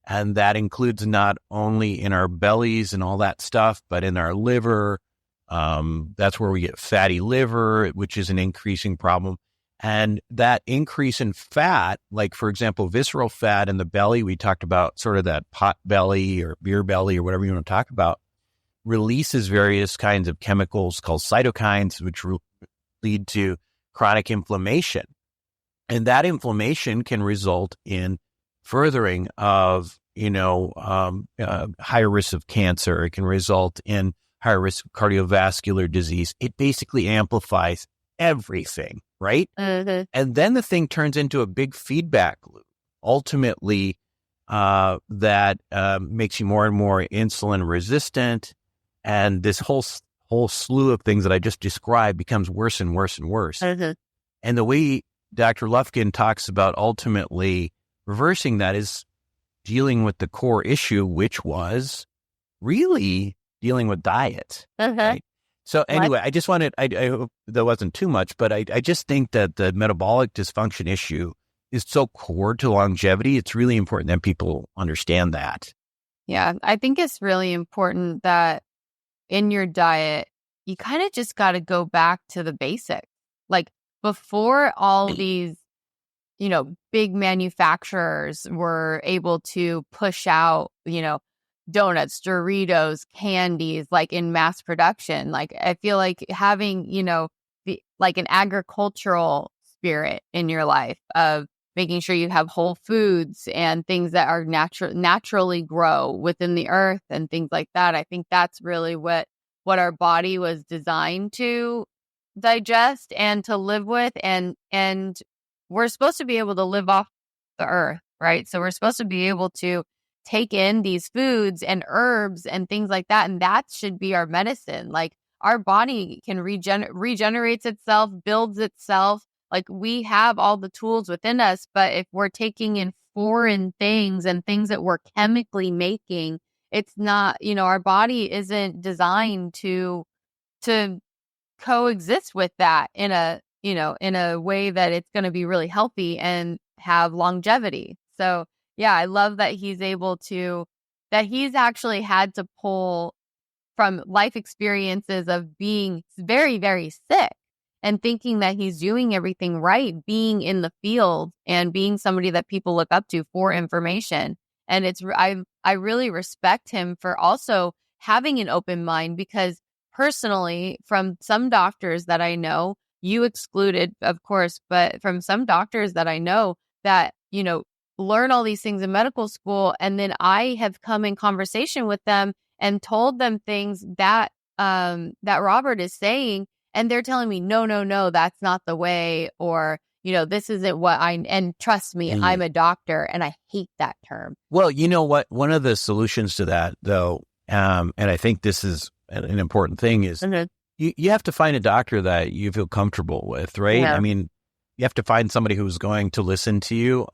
And that includes not only in our bellies and all that stuff, but in our liver. That's where we get fatty liver, which is an increasing problem. And that increase in fat, like, for example, visceral fat in the belly, we talked about sort of that pot belly or beer belly or whatever you want to talk about, releases various kinds of chemicals called cytokines, which lead to chronic inflammation. And that inflammation can result in furthering of, higher risk of cancer. It can result in higher risk of cardiovascular disease. It basically amplifies everything, right? Mm-hmm. And then the thing turns into a big feedback loop. Ultimately, that makes you more and more insulin resistant. And this whole slew of things that I just described becomes worse and worse and worse. Mm-hmm. And the way Dr. Lufkin talks about ultimately reversing that is dealing with the core issue, which was really dealing with diet. Uh-huh. Right? So anyway, I just wanted, I hope that wasn't too much, but I just think that the metabolic dysfunction issue is so core to longevity. It's really important that people understand that. Yeah, I think it's really important that in your diet, you kind of just got to go back to the basics. Like before all these, big manufacturers were able to push out, donuts, Doritos, candies, like in mass production. Like, I feel like having, like an agricultural spirit in your life of making sure you have whole foods and things that are naturally grow within the earth and things like that. I think that's really what our body was designed to digest and to live with. And we're supposed to be able to live off the earth, right? So we're supposed to be able to take in these foods and herbs and things like that. And that should be our medicine. Like, our body can regenerates itself, builds itself. Like, we have all the tools within us, but if we're taking in foreign things and things that we're chemically making, it's not, our body isn't designed to coexist with that in a way that it's going to be really healthy and have longevity. So yeah, I love that he's actually had to pull from life experiences of being very, very sick and thinking that he's doing everything right, being in the field and being somebody that people look up to for information. And I really respect him for also having an open mind, because personally, from some doctors that I know, you excluded, of course, but from some doctors that I know that, learn all these things in medical school, and then I have come in conversation with them and told them things that Robert is saying, and they're telling me, no, that's not the way, or this isn't what and trust me, I'm a doctor, and I hate that term. Well, you know what? One of the solutions to that, though, and I think this is an important thing, is you have to find a doctor that you feel comfortable with, right? Yeah. I mean, you have to find somebody who's going to listen to you,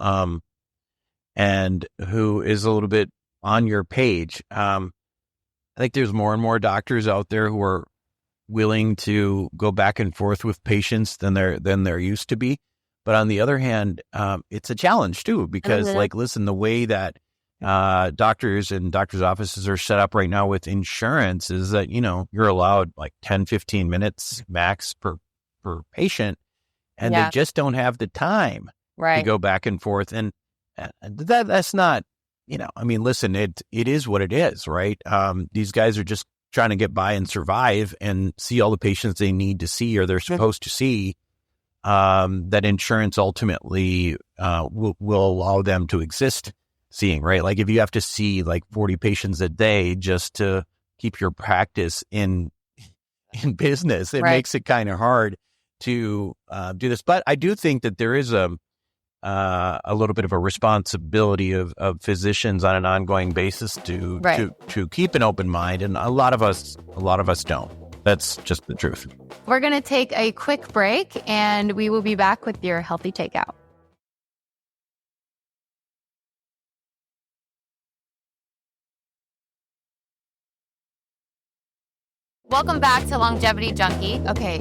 and who is a little bit on your page. I think there's more and more doctors out there who are willing to go back and forth with patients than there used to be. But on the other hand, it's a challenge too, because listen, the way that doctors and doctors' offices are set up right now with insurance is that, you're allowed like 10, 15 minutes max per patient, and they just don't have the time to go back and forth. And that's not, listen, it is what it is, right? These guys are just trying to get by and survive and see all the patients they need to see or they're supposed to see, that insurance ultimately will allow them to exist seeing, right? Like, if you have to see like 40 patients a day just to keep your practice in business, it makes it kind of hard to do this. But I do think that there is a little bit of a responsibility of physicians on an ongoing basis to keep an open mind, and a lot of us don't. That's just the truth. We're going to take a quick break, and we will be back with your healthy takeout. Welcome back to Longevity Junky. Okay,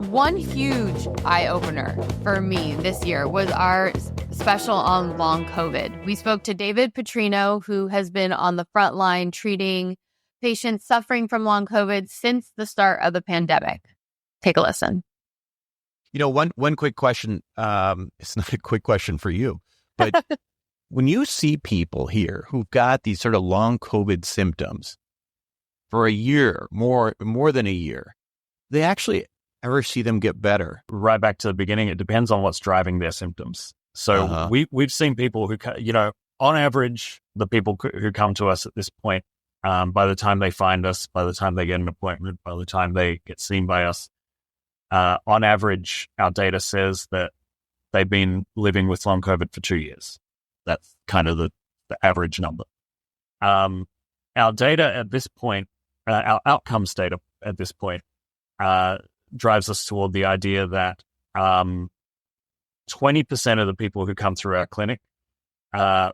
one huge eye-opener for me this year was our special on long COVID. We spoke to David Petrino, who has been on the front line treating patients suffering from long COVID since the start of the pandemic. Take a listen. One quick question. It's not a quick question for you, but when you see people here who've got these sort of long COVID symptoms for a year, more than a year, they actually ever see them get better? Right back to the beginning, it depends on what's driving their symptoms. So we've seen people who, on average, the people who come to us at this point, by the time they find us, by the time they get an appointment, by the time they get seen by us, on average, our data says that they've been living with long COVID for 2 years. That's kind of the average number. Our data at this point, our outcomes data at this point, drives us toward the idea that 20% of the people who come through our clinic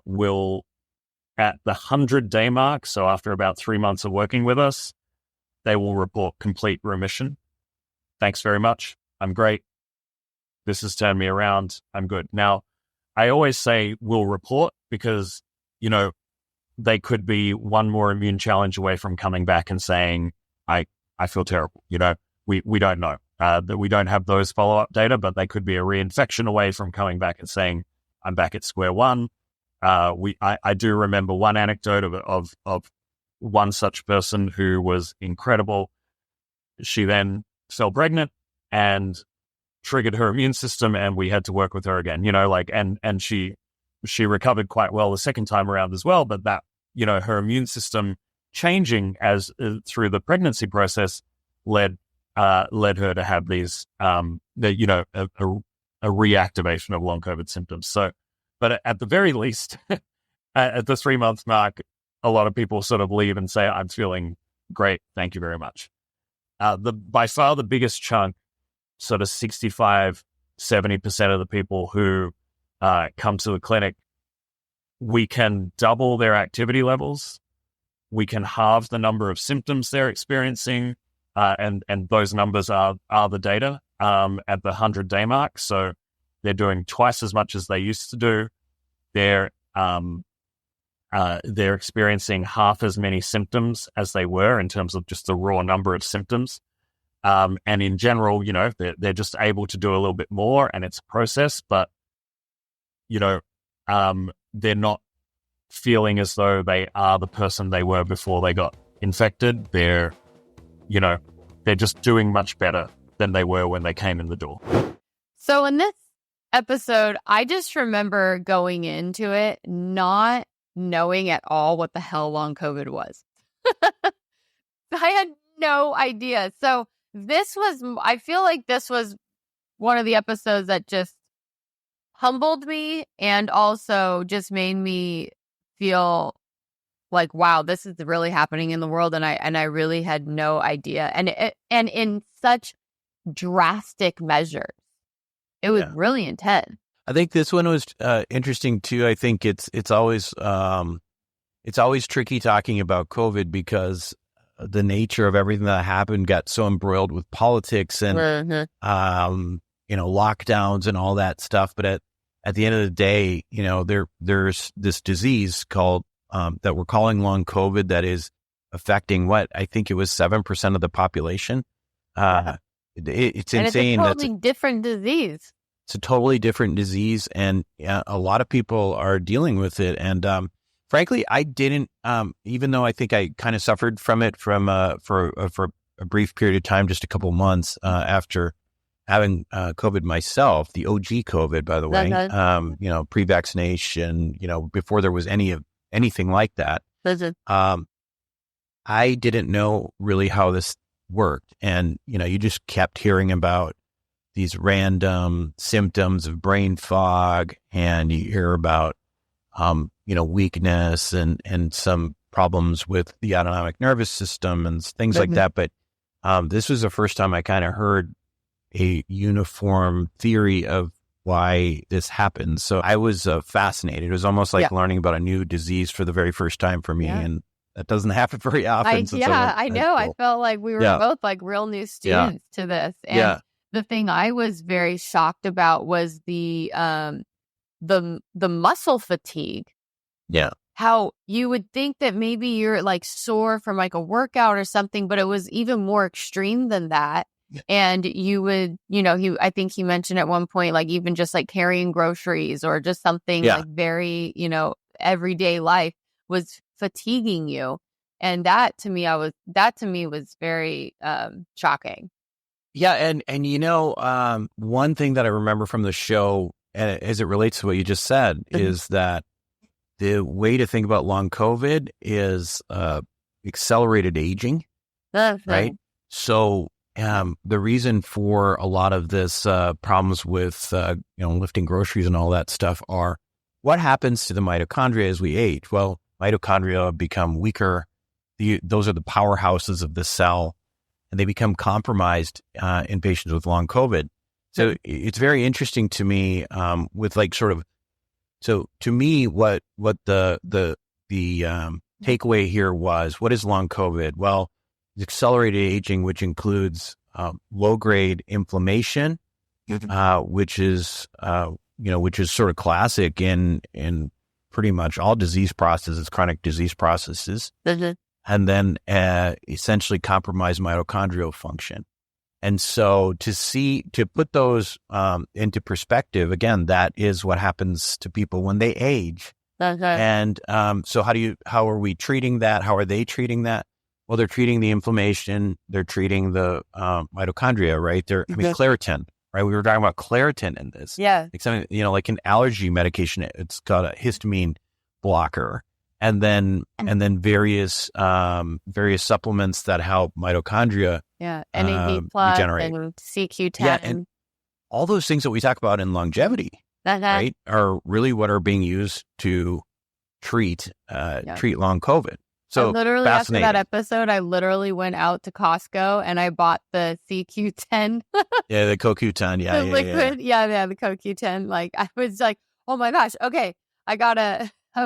will, at the 100-day mark, so after about 3 months of working with us, they will report complete remission. Thanks very much. I'm great. This has turned me around. I'm good. Now, I always say we'll report because, they could be one more immune challenge away from coming back and saying, I feel terrible. We don't know. That we don't have those follow-up data, but they could be a reinfection away from coming back and saying, I'm back at square one. I do remember one anecdote of one such person who was incredible. She then fell pregnant and triggered her immune system, and we had to work with her again, and she recovered quite well the second time around as well. But that, her immune system changing as through the pregnancy process led her to have these, a reactivation of long COVID symptoms. So, but at the very least, at the 3 month mark, a lot of people sort of leave and say, I'm feeling great. Thank you very much. By far the biggest chunk, sort of 65, 70% of the people who come to the clinic, we can double their activity levels. We can halve the number of symptoms they're experiencing. And those numbers are the data at the 100-day mark. So they're doing twice as much as they used to do. They're experiencing half as many symptoms as they were in terms of just the raw number of symptoms. And in general, they're just able to do a little bit more, and it's a process, but, they're not feeling as though they are the person they were before they got infected. They're just doing much better than they were when they came in the door. So in this episode, I just remember going into it not knowing at all what the hell long COVID was. I had no idea. So I feel like this was one of the episodes that just humbled me and also just made me feel like, wow, this is really happening in the world. And I really had no idea. And in such drastic measures, it was really intense. I think this one was interesting too. I think it's always tricky talking about COVID because the nature of everything that happened got so embroiled with politics and lockdowns and all that stuff. But at the end of the day, there's this disease called that we're calling long COVID that is affecting what I think it was 7% of the population. It's insane. It's a totally different disease. It's a totally different disease, and a lot of people are dealing with it. And frankly, I didn't, even though I think I kind of suffered from it for a brief period of time, just a couple months after having COVID myself, the OG COVID, by the way, pre-vaccination, before there was anything like that. I didn't know really how this worked. And, you just kept hearing about these random symptoms of brain fog, and you hear about, weakness and some problems with the autonomic nervous system and things like that. But this was the first time I kind of heard a uniform theory of why this happens. So I was fascinated. It was almost like learning about a new disease for the very first time for me. Yeah. And that doesn't happen very often. I know. I felt like we were both like real new students to this. And the thing I was very shocked about was the muscle fatigue. Yeah. How you would think that maybe you're like sore from like a workout or something, but it was even more extreme than that. Yeah. And you would, I think he mentioned at one point, like even just like carrying groceries or just something like very, everyday life was fatiguing you. And that to me was very shocking. Yeah. And one thing that I remember from the show, as it relates to what you just said, is that the way to think about long COVID is accelerated aging, right? So the reason for a lot of this problems with lifting groceries and all that stuff are what happens to the mitochondria as we age. Well, mitochondria become weaker. Those are the powerhouses of the cell, and they become compromised in patients with long COVID. So it's very interesting to me with like sort of. So to me, what the takeaway here was, what is long COVID? Well, it's accelerated aging, which includes low grade inflammation, which is sort of classic in pretty much all disease processes, chronic disease processes, and then essentially compromised mitochondrial function. And so to put those into perspective, again, that is what happens to people when they age. Okay. And so how are we treating that? How are they treating that? Well, they're treating the inflammation. They're treating the mitochondria, right? Claritin, right? We were talking about Claritin in this. Yeah. Like something, like an allergy medication, it's got a histamine blocker. And then various supplements that help mitochondria NAD plus regenerate. and CQ10. Yeah, and all those things that we talk about in longevity, right, are really what are being used to treat long COVID. So literally after that episode, I literally went out to Costco and I bought the CQ10. Yeah, the CoQ10. The liquid. Yeah, the CoQ10. Like I was like, oh my gosh, okay, I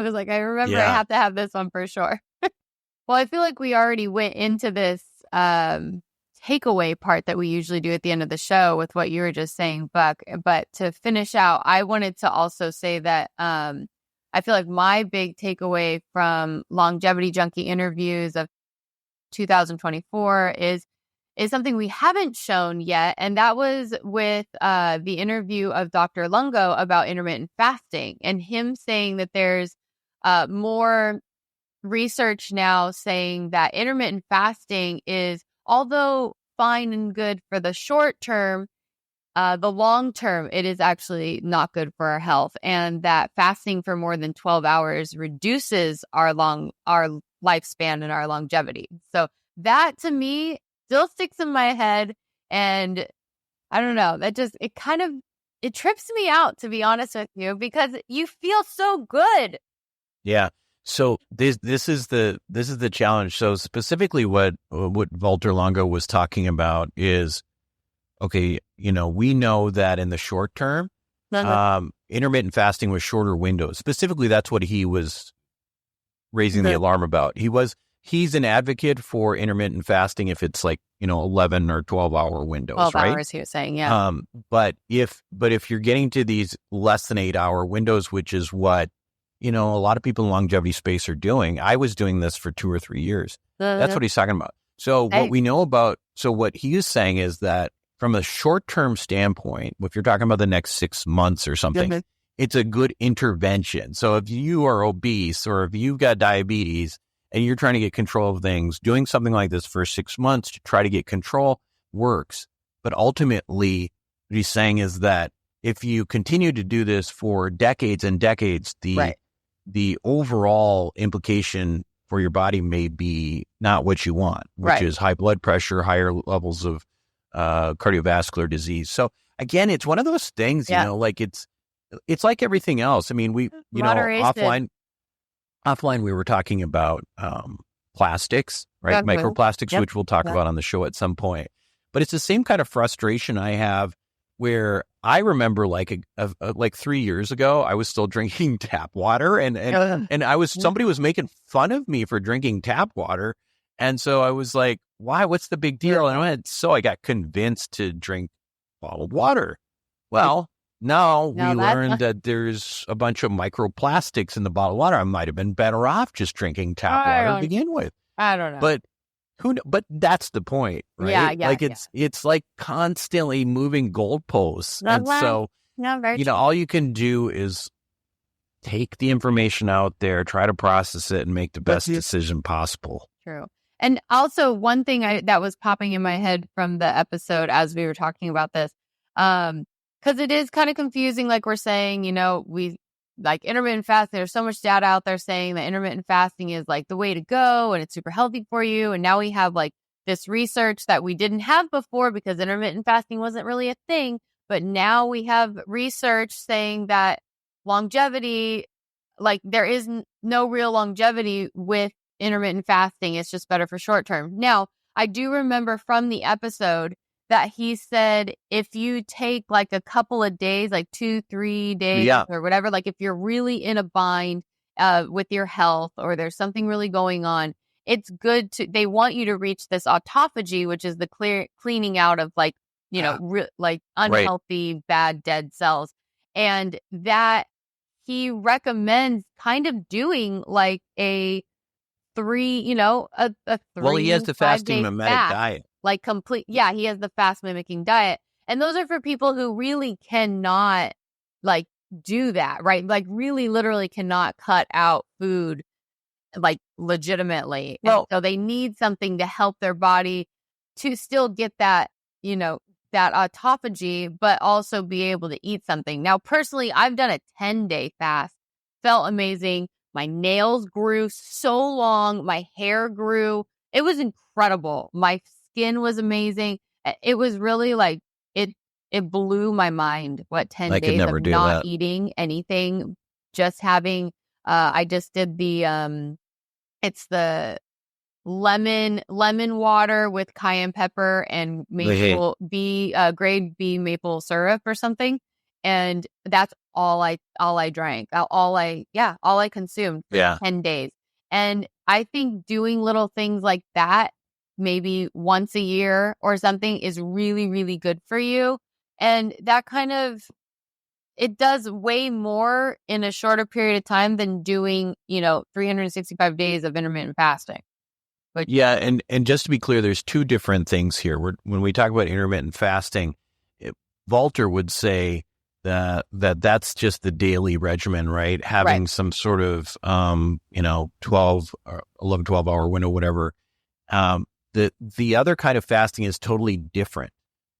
was like, I remember I have to have this one for sure. Well, I feel like we already went into this takeaway part that we usually do at the end of the show with what you were just saying, Buck. But to finish out, I wanted to also say that I feel like my big takeaway from Longevity Junky interviews of 2024 is something we haven't shown yet. And that was with the interview of Dr. Lungo about intermittent fasting and him saying that there's more research now saying that intermittent fasting is, although fine and good for the short term, the long term, it is actually not good for our health, and that fasting for more than 12 hours reduces our lifespan and our longevity. So that to me still sticks in my head, and I don't know, that just it trips me out, to be honest with you, because you feel so good. Yeah. So this is the challenge. So specifically what Walter Longo was talking about is, okay, we know that in the short term, intermittent fasting was shorter windows. Specifically, that's what he was raising the alarm about. He's an advocate for intermittent fasting if it's like, 11 or 12 hour windows, 12 right? hours, he was saying, yeah. But if you're getting to these less than 8 hour windows, which is what, a lot of people in longevity space are doing. I was doing this for 2 or 3 years. That's what he's talking about. So what he is saying is that from a short-term standpoint, if you're talking about the next 6 months or something, it's a good intervention. So if you are obese or if you've got diabetes and you're trying to get control of things, doing something like this for 6 months to try to get control works. But ultimately, what he's saying is that if you continue to do this for decades and decades, the overall implication for your body may be not what you want, which is high blood pressure, higher levels of cardiovascular disease. So again, it's one of those things, like it's like everything else. I mean, we, offline we were talking about plastics, right? Microplastics, which we'll talk about on the show at some point. But it's the same kind of frustration I have where I remember like 3 years ago, I was still drinking tap water and somebody was making fun of me for drinking tap water. And so I was like, why? What's the big deal? And I got convinced to drink bottled water. Well, now we learned that there's a bunch of microplastics in the bottled water. I might have been better off just drinking tap water to begin with. I don't know. But that's the point, right? Yeah. Like it's like constantly moving goalposts. And so, all you can do is take the information out there, try to process it and make the best decision possible. True. And also one thing that was popping in my head from the episode as we were talking about this, because it is kind of confusing. Like we're saying, we like intermittent fasting. There's so much data out there saying that intermittent fasting is like the way to go and it's super healthy for you. And now we have like this research that we didn't have before because intermittent fasting wasn't really a thing. But now we have research saying that longevity, like there is no real longevity with intermittent fasting. It's just better for short term. Now, I do remember from the episode that he said if you take like a couple of days, like 2-3 days or whatever, like if you're really in a bind with your health or there's something really going on, it's good they want you to reach this autophagy, which is the cleaning out of like, like unhealthy, bad, dead cells. And that he recommends kind of doing like a 3, a 3, well, he has the fasting-mimicking diet. like complete. Yeah, he has the fast mimicking diet. And those are for people who really cannot like do that, right? Like really literally cannot cut out food like legitimately. Well- And so they need something to help their body to still get that, you know, that autophagy, but also be able to eat something. Now, personally, I've done a 10-day fast. Felt amazing. My nails grew so long. My hair grew. It was incredible. My skin was amazing. It was really like, it blew my mind what 10 I could days never of do not that. eating anything, just having, I just did the, it's the lemon water with cayenne pepper and maple grade B maple syrup or something, and that's all I drank, all I consumed for 10 days. And I think doing little things like that maybe once a year or something is really, really good for you. And that kind of, it does way more in a shorter period of time than doing, 365 days of intermittent fasting. But Yeah, and just to be clear, there's two different things here. When we talk about intermittent fasting, Walter would say that's just the daily regimen, right? Having some sort of 12 or 11, 12-hour window, whatever. The other kind of fasting is totally different.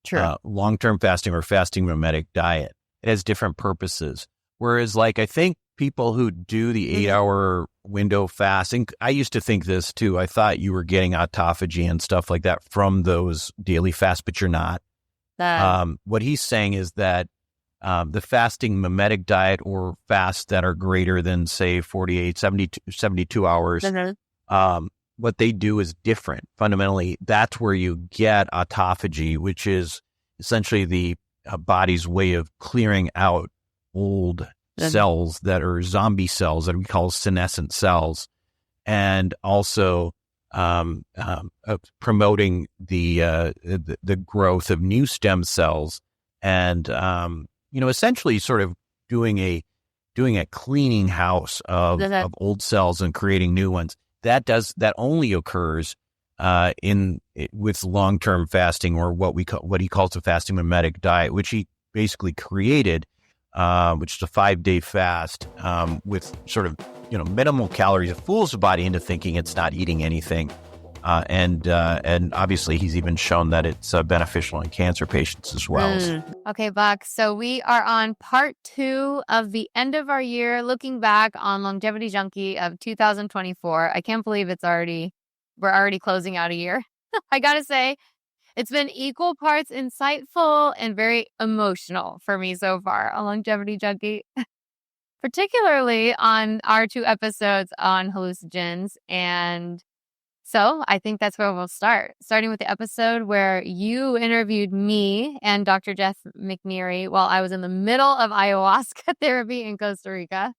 True. Long-term fasting or fasting mimetic diet. It has different purposes. Whereas, like, I think people who do the 8-hour window fasting, I used to think this too. I thought you were getting autophagy and stuff like that from those daily fasts, but you're not. What he's saying is that the fasting mimetic diet or fasts that are greater than, say, 48, 72 hours, what they do is different. Fundamentally, that's where you get autophagy, which is essentially the body's way of clearing out old cells that are zombie cells that we call senescent cells, and also promoting the growth of new stem cells, and essentially sort of doing a cleaning house of old cells and creating new ones. That only occurs with long-term fasting, or what he calls a fasting mimetic diet, which he basically created, which is a 5-day fast with sort of minimal calories. It fools the body into thinking it's not eating anything, and obviously he's even shown that it's beneficial in cancer patients as well. Okay, Buck. So we are on part 2 of the end of our year, looking back on Longevity Junky of 2024. I can't believe we're already closing out a year. I gotta say, it's been equal parts insightful and very emotional for me so far on Longevity Junky, particularly on our 2 episodes on hallucinogens. And so I think that's where we'll start, starting with the episode where you interviewed me and Dr. Jeff McNeary while I was in the middle of ayahuasca therapy in Costa Rica.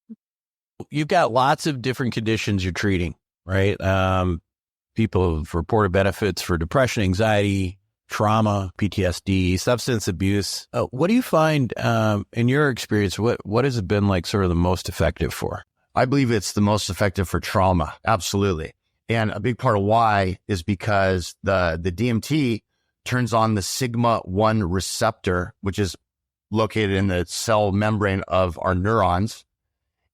You've got lots of different conditions you're treating, right? People have reported benefits for depression, anxiety, trauma, PTSD, substance abuse. What do you find in your experience? What has it been like sort of the most effective for? I believe it's the most effective for trauma. Absolutely. And a big part of why is because the DMT turns on the sigma-1 receptor, which is located in the cell membrane of our neurons.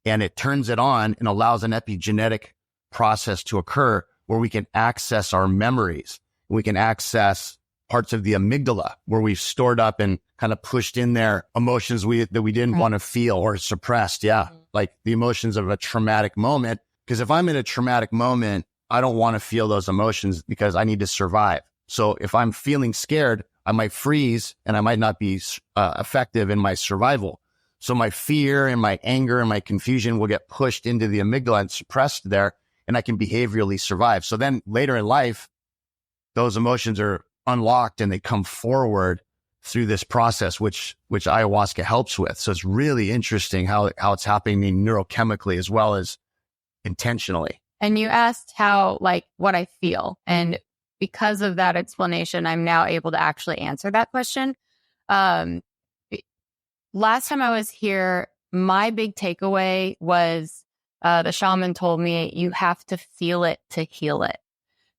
And it turns it on and allows an epigenetic process to occur where we can access our memories. We can access parts of the amygdala where we've stored up and kind of pushed in there emotions that we didn't want to feel or suppressed. Yeah. Like the emotions of a traumatic moment. Because if I'm in a traumatic moment, I don't want to feel those emotions because I need to survive. So if I'm feeling scared, I might freeze and I might not be effective in my survival. So my fear and my anger and my confusion will get pushed into the amygdala and suppressed there, and I can behaviorally survive. So then later in life, those emotions are unlocked and they come forward through this process, which ayahuasca helps with. So it's really interesting how it's happening neurochemically as well as intentionally. And you asked how, like, what I feel. And because of that explanation, I'm now able to actually answer that question. Last time I was here, my big takeaway was the shaman told me you have to feel it to heal it.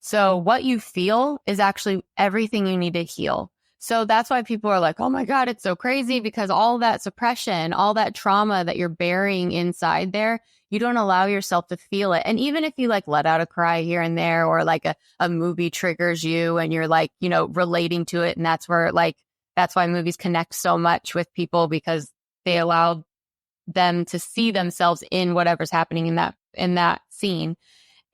So what you feel is actually everything you need to heal. So that's why people are like, oh my God, it's so crazy, because all that suppression, all that trauma that you're burying inside there, you don't allow yourself to feel it. And even if you like let out a cry here and there, or like a movie triggers you and you're like, you know, relating to it. And that's where like, that's why movies connect so much with people, because they allow them to see themselves in whatever's happening in that scene.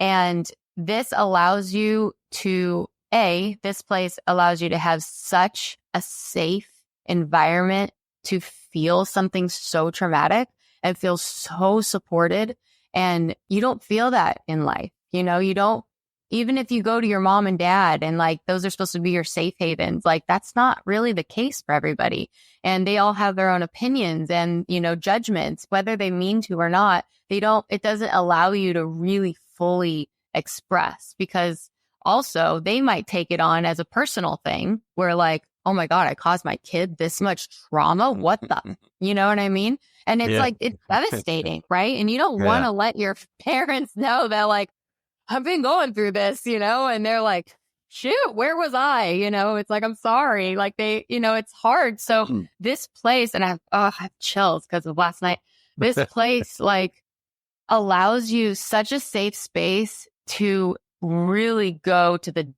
And this allows you to, this place allows you to have such a safe environment to feel something so traumatic and feel so supported. And you don't feel that in life. You know, you don't, even if you go to your mom and dad and like, those are supposed to be your safe havens, like that's not really the case for everybody. And they all have their own opinions and, you know, judgments, whether they mean to or not. It doesn't allow you to really fully express, because also they might take it on as a personal thing where like, oh my God, I caused my kid this much trauma. What the, you know what I mean? And it's like, it's devastating, right? And you don't want to let your parents know that like, I've been going through this, you know, and they're like, shoot, where was I? You know, it's like, I'm sorry. Like they, you know, it's hard. So this place, and I have chills because of last night. This place like allows you such a safe space to really go to the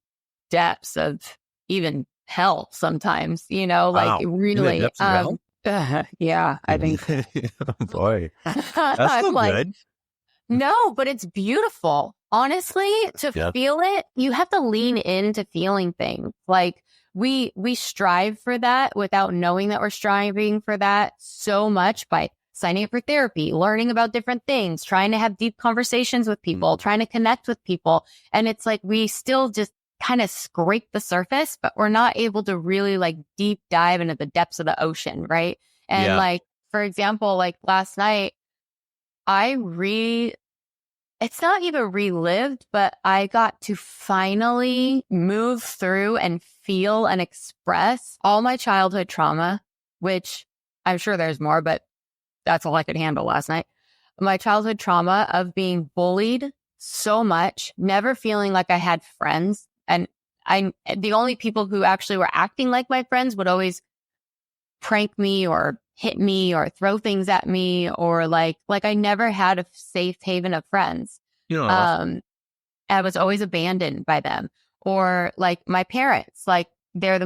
depths of even hell sometimes, you know, like really. Yeah, I think. Boy, that's I'm not like, good. No, but it's beautiful. Honestly, to feel it, you have to lean into feeling things. Like we strive for that without knowing that we're striving for that so much by signing up for therapy, learning about different things, trying to have deep conversations with people, trying to connect with people. And it's like we still just kind of scrape the surface, but we're not able to really like deep dive into the depths of the ocean, right? And like, for example, like last night, it's not even relived, but I got to finally move through and feel and express all my childhood trauma, which I'm sure there's more, but that's all I could handle last night. My childhood trauma of being bullied so much, never feeling like I had friends. And the only people who actually were acting like my friends would always prank me or hit me or throw things at me, or like I never had a safe haven of friends. I was always abandoned by them. Or like my parents, like they're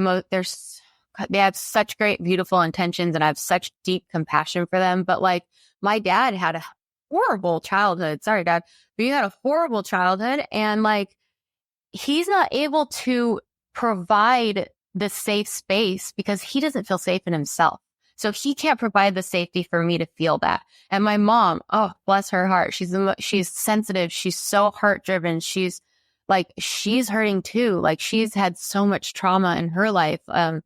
they have such great, beautiful intentions, and I have such deep compassion for them. But like my dad had a horrible childhood. Sorry, Dad, but you had a horrible childhood, and like he's not able to provide the safe space because he doesn't feel safe in himself. So he can't provide the safety for me to feel that. And my mom, oh, bless her heart. She's sensitive. She's so heart driven. She's hurting too. Like she's had so much trauma in her life. And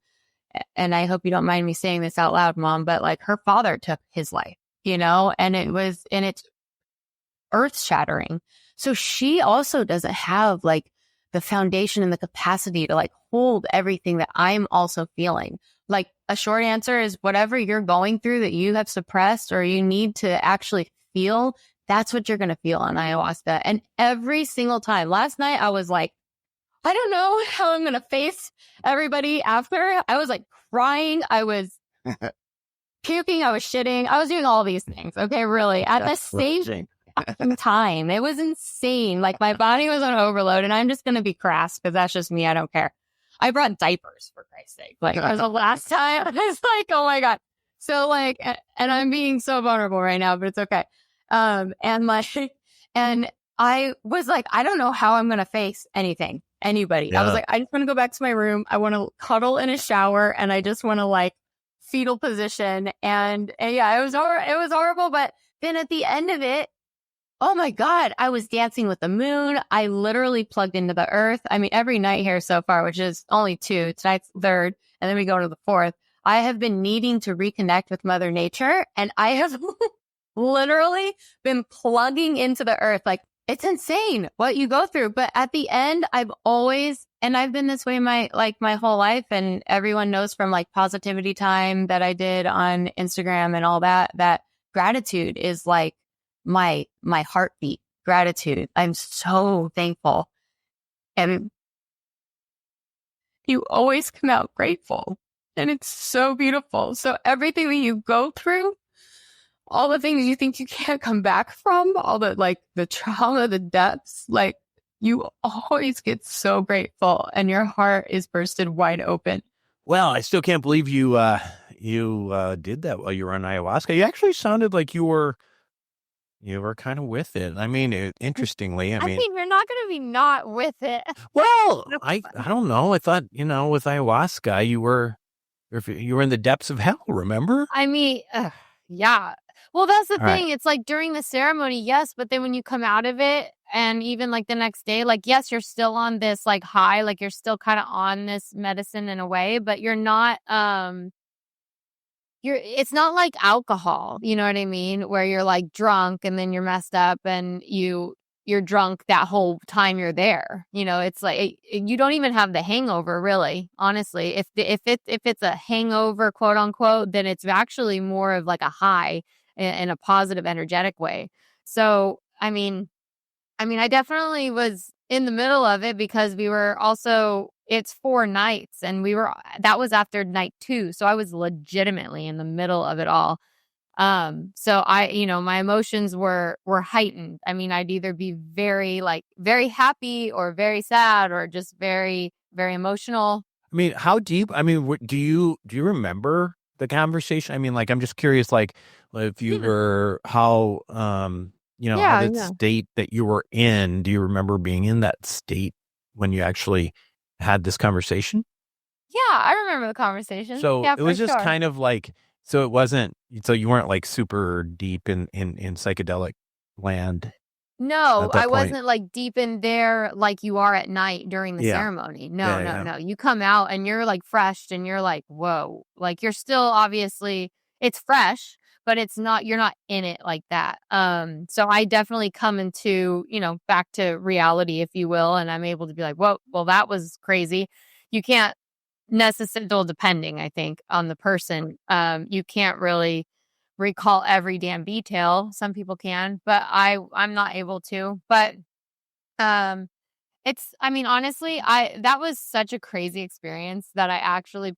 I hope you don't mind me saying this out loud, Mom, but like her father took his life, you know, and it's earth shattering. So she also doesn't have like the foundation and the capacity to like hold everything that I'm also feeling. Like a short answer is whatever you're going through that you have suppressed or you need to actually feel, that's what you're going to feel on ayahuasca. And every single time, last night I was like, I don't know how I'm going to face everybody after. I was like crying. I was puking. I was shitting. I was doing all these things. Okay. Really at the same time. It was insane. Like my body was on overload, and I'm just going to be crass because that's just me. I don't care. I brought diapers for Christ's sake. Like the last time I was like, oh my God. So like, and I'm being so vulnerable right now, but it's okay. And I was like, I don't know how I'm going to face anybody. I was like, I just want to go back to my room. I want to cuddle in a shower, and I just want to like fetal position. And yeah, it was horrible. But then at the end of it, oh my God, I was dancing with the moon. I literally plugged into the earth. I mean, every night here so far, which is only 2, tonight's 3rd, and then we go to the 4th. I have been needing to reconnect with Mother Nature, and I have literally been plugging into the earth. Like, it's insane what you go through. But at the end, I've been this way my whole life, and everyone knows from like positivity time that I did on Instagram and all that gratitude is like my heartbeat. Gratitude. I'm so thankful. And you always come out grateful. And it's so beautiful. So everything that you go through, all the things you think you can't come back from, all the like the trauma, the depths, like you always get so grateful and your heart is bursted wide open. Well, I still can't believe you did that while you were on ayahuasca. You actually sounded like you were kind of with it. I mean, interestingly, I mean, you're not going to be not with it. Well, I don't know. I thought, with ayahuasca, you were in the depths of hell, remember? I mean, yeah. Well, that's the thing. It's like during the ceremony, yes, but then when you come out of it and even like the next day, like, yes, you're still on this like high, like you're still kind of on this medicine in a way, but you're not, it's not like alcohol, you know what I mean? Where you're like drunk and then you're messed up and you're drunk that whole time you're there. It's like you don't even have the hangover, really. Honestly, if it's a hangover, quote unquote, then it's actually more of like a high in a positive, energetic way. So, I mean, I definitely was in the middle of it because we were also. It's 4 nights, and that was after night 2, so I was legitimately in the middle of it all. So my emotions were heightened. I mean, I'd either be very happy or very sad or just very, very emotional. I mean, how deep? I mean, do you remember the conversation? I mean, like, I'm just curious, like, if you were how the state that you were in. Do you remember being in that state when you actually had this conversation? Yeah, I remember the conversation. So yeah, it was just kind of like, so it wasn't, so you weren't like super deep in psychedelic land. No, I wasn't like deep in there like you are at night during the ceremony. No. You come out and you're like fresh and you're like, whoa, like you're still obviously, it's fresh, but you're not in it like that. So I definitely come into, back to reality, if you will. And I'm able to be like, whoa, well, that was crazy. You can't necessarily, depending, I think, on the person, you can't really recall every damn detail. Some people can, but I'm not able to. But honestly, that was such a crazy experience that I actually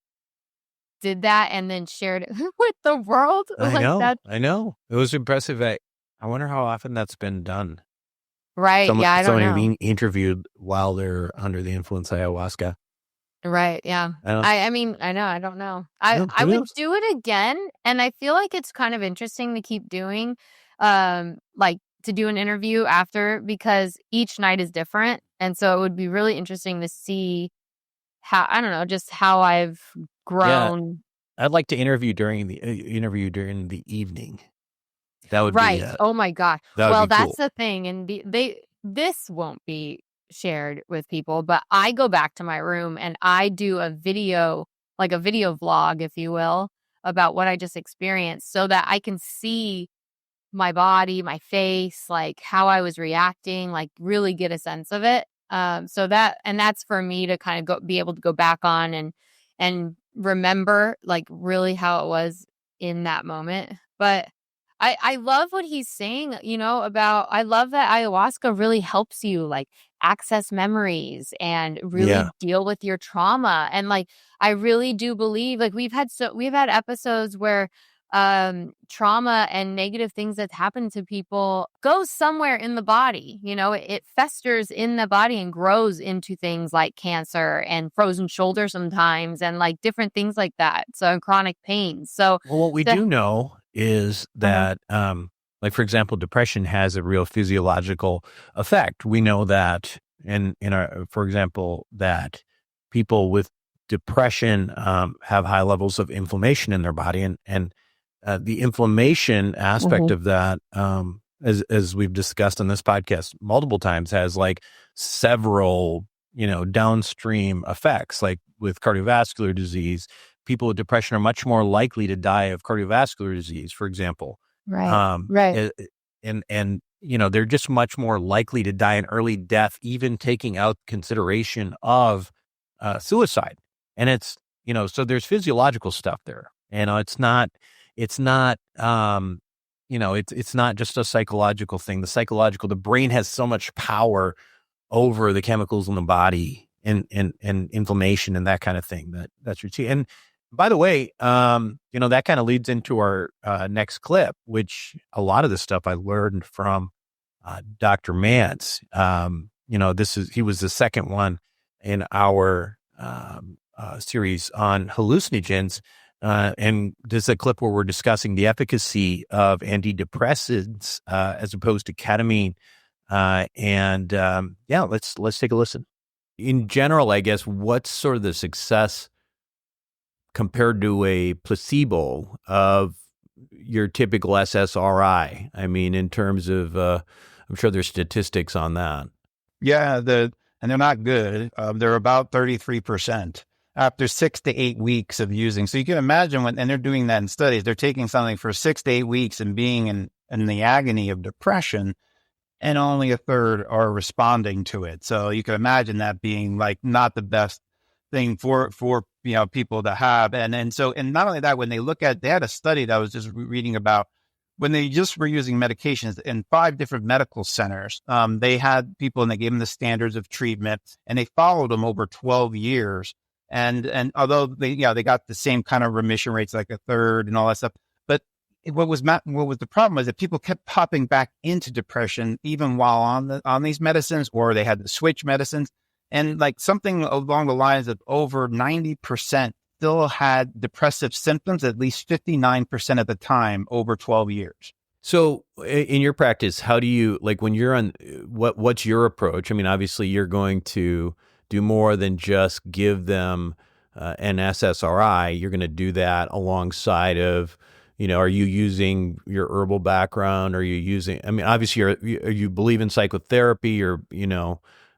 did that and then shared it with the world. I know. It was impressive. I wonder how often that's been done. Right. I don't know. Somebody being interviewed while they're under the influence of ayahuasca. Right. Yeah. I mean, I know. I don't know. I would do it again. And I feel like it's kind of interesting to keep doing, like to do an interview after, because each night is different. And so it would be really interesting to see how, I don't know, just how I've grown. Yeah. I'd like to interview during the evening. That would be oh my God. Well, that's cool. the thing. And this won't be shared with people, but I go back to my room and I do a video vlog, if you will, about what I just experienced so that I can see my body, my face, like how I was reacting, like really get a sense of it. That's for me to kind of be able to go back on and remember like really how it was in that moment. But I love what he's saying, I love that ayahuasca really helps you like access memories and really deal with your trauma. And like, I really do believe like we've had episodes where trauma and negative things that happen to people go somewhere in the body, it festers in the body and grows into things like cancer and frozen shoulder sometimes and like different things like that. So chronic pain. So what we do know is that, like, for example, depression has a real physiological effect. We know that for example, that people with depression have high levels of inflammation in their body. And the inflammation aspect of that, as we've discussed on this podcast multiple times, has like several, downstream effects, like with cardiovascular disease. People with depression are much more likely to die of cardiovascular disease, for example. Right. And they're just much more likely to die an early death, even taking out consideration of suicide. And it's, so there's physiological stuff there. It's not just a psychological thing. The brain has so much power over the chemicals in the body and inflammation and that kind of thing. That's routine. And by the way, that kind of leads into our next clip, which a lot of the stuff I learned from Dr. Mance. He was the second one in our series on hallucinogens. And this is a clip where we're discussing the efficacy of antidepressants as opposed to ketamine. Let's take a listen. In general, I guess, what's sort of the success compared to a placebo of your typical SSRI? I mean, in terms of, I'm sure there's statistics on that. Yeah, and they're not good. They're about 33% after 6 to 8 weeks of using. So you can imagine and they're doing that in studies, they're taking something for 6 to 8 weeks and being in the agony of depression, and only a third are responding to it. So you can imagine that being like not the best thing for people to have. And not only that, when they had a study that I was just reading about, when they just were using medications in 5 different medical centers, they had people and they gave them the standards of treatment, and they followed them over 12 years. And although they got the same kind of remission rates, like a third and all that stuff, but what was the problem was that people kept popping back into depression even while on these medicines, or they had to switch medicines. And like something along the lines of over 90% still had depressive symptoms, at least 59% of the time over 12 years. So in your practice, how do you, like when you're on, what's your approach? I mean, obviously you're going to do more than just give them an SSRI. You're going to do that alongside of, are you using your herbal background? Are you using, I mean, obviously you believe in psychotherapy or,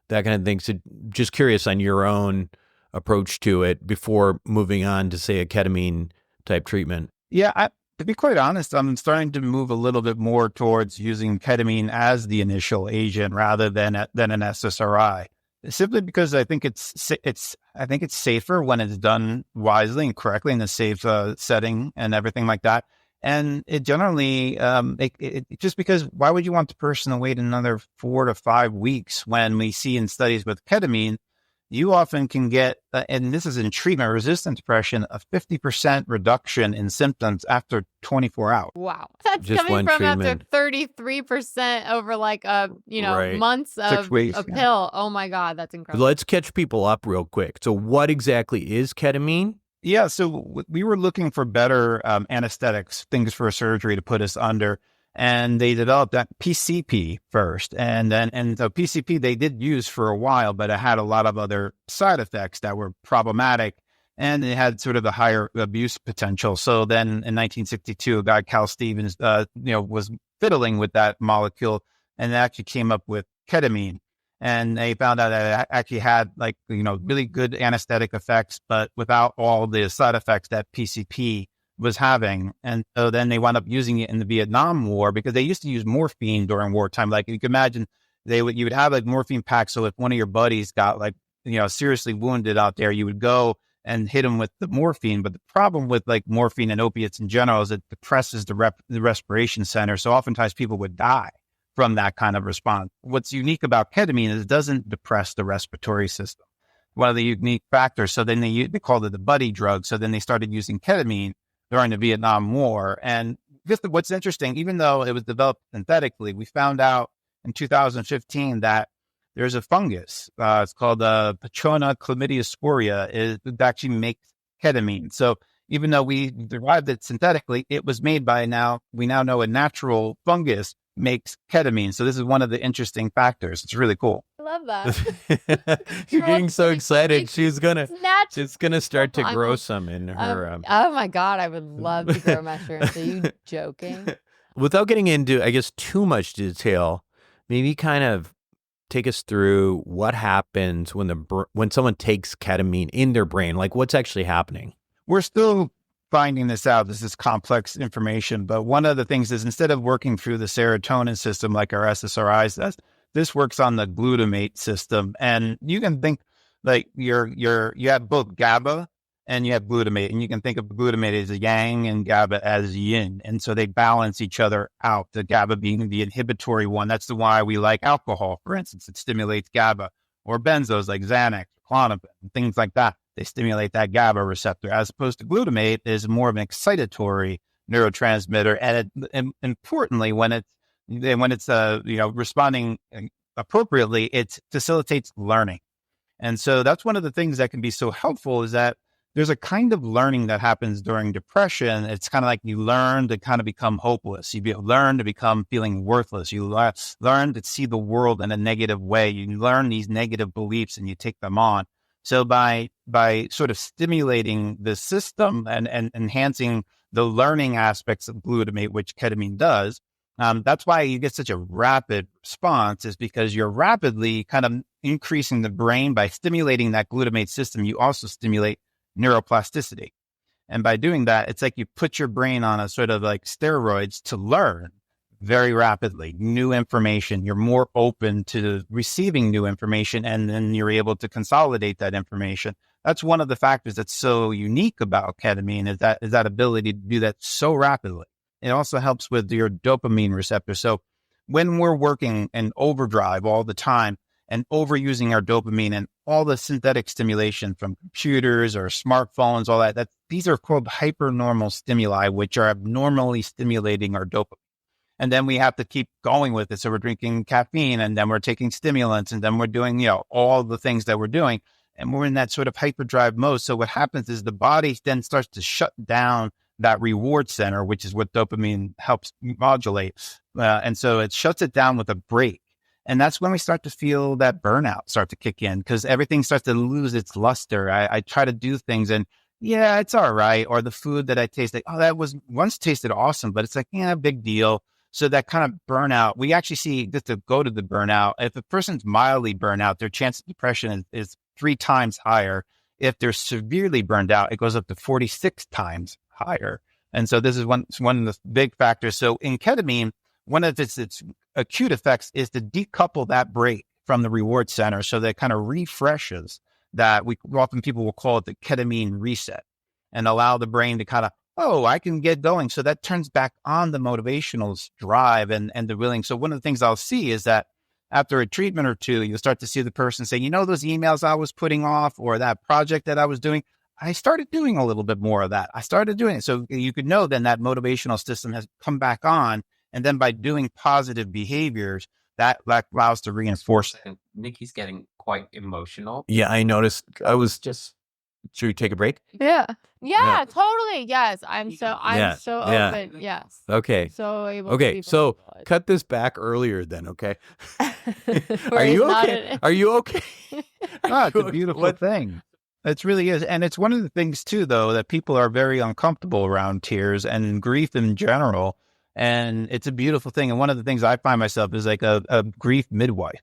that kind of thing. So just curious on your own approach to it before moving on to, say, a ketamine type treatment. Yeah, to be quite honest, I'm starting to move a little bit more towards using ketamine as the initial agent rather than an SSRI, simply because I think it's safer when it's done wisely and correctly in a safe setting and everything like that. And it generally, just because why would you want the person to wait another 4 to 5 weeks when we see in studies with ketamine, you often can get, and this is in treatment-resistant depression, a 50% reduction in symptoms after 24 hours. Wow. That's Just coming one from treatment. after 33% over like, Right. months 6 of weeks, a yeah. pill. Oh my God, that's incredible. Let's catch people up real quick. So what exactly is ketamine? Yeah, so we were looking for better anesthetics, things for surgery to put us under, and they developed that PCP first, and so PCP they did use for a while, but it had a lot of other side effects that were problematic, and it had sort of a higher abuse potential. So then in 1962, a guy, Cal Stevens, was fiddling with that molecule, and actually came up with ketamine. And they found out that it actually had really good anesthetic effects, but without all the side effects that PCP was having. And so then they wound up using it in the Vietnam War because they used to use morphine during wartime. Like you can imagine, you would have like morphine packs. So if one of your buddies got seriously wounded out there, you would go and hit him with the morphine. But the problem with like morphine and opiates in general is it depresses the respiration center. So oftentimes people would die from that kind of response. What's unique about ketamine is it doesn't depress the respiratory system. One of the unique factors. So then they called it the buddy drug. So then they started using ketamine during the Vietnam War. And just what's interesting, even though it was developed synthetically, we found out in 2015 that there's a fungus. It's called Pachona chlamydia it actually makes ketamine. So even though we derived it synthetically, it was made we now know a natural fungus makes ketamine. So this is one of the interesting factors. It's really cool. I love that. You're getting so excited. She's gonna start to I'm- grow some in her. Oh my God, I would love to grow mushrooms. Are you joking? Without getting into, I guess, too much detail, maybe kind of take us through what happens when someone takes ketamine in their brain. Like, what's actually happening? We're still finding this out. This is complex information, but one of the things is instead of working through the serotonin system like our SSRIs does, this works on the glutamate system. And you can think like you have both GABA and you have glutamate, and you can think of glutamate as yang and GABA as yin. And so they balance each other out, the GABA being the inhibitory one. That's the why we like alcohol, for instance. It stimulates GABA, or benzos like Xanax, Klonopin, things like that. They stimulate that GABA receptor, as opposed to glutamate is more of an excitatory neurotransmitter. And importantly, when it's responding appropriately, it facilitates learning. And so that's one of the things that can be so helpful, is that there's a kind of learning that happens during depression. It's kind of like you learn to kind of become hopeless. You learn to become feeling worthless. You learn to see the world in a negative way. You learn these negative beliefs and you take them on. So by sort of stimulating the system and enhancing the learning aspects of glutamate, which ketamine does, that's why you get such a rapid response, is because you're rapidly kind of increasing the brain. By stimulating that glutamate system, you also stimulate neuroplasticity. And by doing that, it's like you put your brain on a sort of like steroids to learn very rapidly new information. You're more open to receiving new information, and then you're able to consolidate that information. That's one of the factors that's so unique about ketamine, is that ability to do that so rapidly. It also helps with your dopamine receptor. So when we're working in overdrive all the time and overusing our dopamine and all the synthetic stimulation from computers or smartphones, all that these are called hypernormal stimuli, which are abnormally stimulating our dopamine. And then we have to keep going with it. So we're drinking caffeine, and then we're taking stimulants, and then we're doing, all the things that we're doing. And we're in that sort of hyperdrive mode. So what happens is the body then starts to shut down that reward center, which is what dopamine helps modulate. And so it shuts it down with a break. And that's when we start to feel that burnout start to kick in, because everything starts to lose its luster. I try to do things and it's all right. Or the food that I taste, like, that was once tasted awesome, but it's like, big deal. So that kind of burnout, we actually see, just to go to the burnout, if a person's mildly burned out, their chance of depression is 3 times higher. If they're severely burned out, it goes up to 46 times higher. And so this is one of the big factors. So in ketamine, one of its acute effects is to decouple that break from the reward center, so that kind of refreshes that. People will call it the ketamine reset, and allow the brain to kind of, I can get going. So that turns back on the motivational drive and the willing. So one of the things I'll see is that after a treatment or two, you'll start to see the person say, those emails I was putting off, or that project that I was doing, I started doing a little bit more of that. I started doing it. So you could know then that motivational system has come back on. And then by doing positive behaviors, that allows to reinforce it. Nikki's getting quite emotional. Yeah, I noticed. Should we take a break? Yeah, totally. Yes. I'm so open. Yes. Okay. So able Okay. to So cut this back earlier then. Okay. Are you okay? Are you okay? It's a beautiful thing. It really is. And it's one of the things too, though, that people are very uncomfortable around tears and grief in general. And it's a beautiful thing. And one of the things I find myself is like a grief midwife,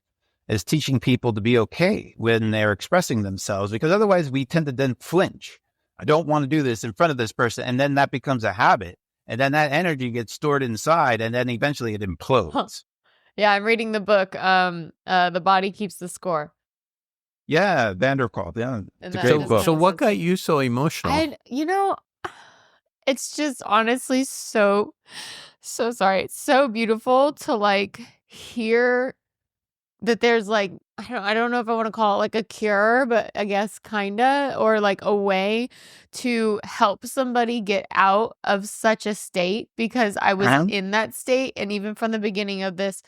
is teaching people to be okay when they're expressing themselves, because otherwise we tend to then flinch. I don't want to do this in front of this person. And then that becomes a habit. And then that energy gets stored inside, and then eventually it implodes. Huh. Yeah, I'm reading the book, The Body Keeps the Score. Yeah, Vanderkolk. Yeah, it's a great book. So what got you so emotional? It's just honestly so sorry. It's so beautiful to like hear that there's like, I don't know if I want to call it like a cure, but I guess kinda, or like a way to help somebody get out of such a state, because I was in that state. And even from the beginning of this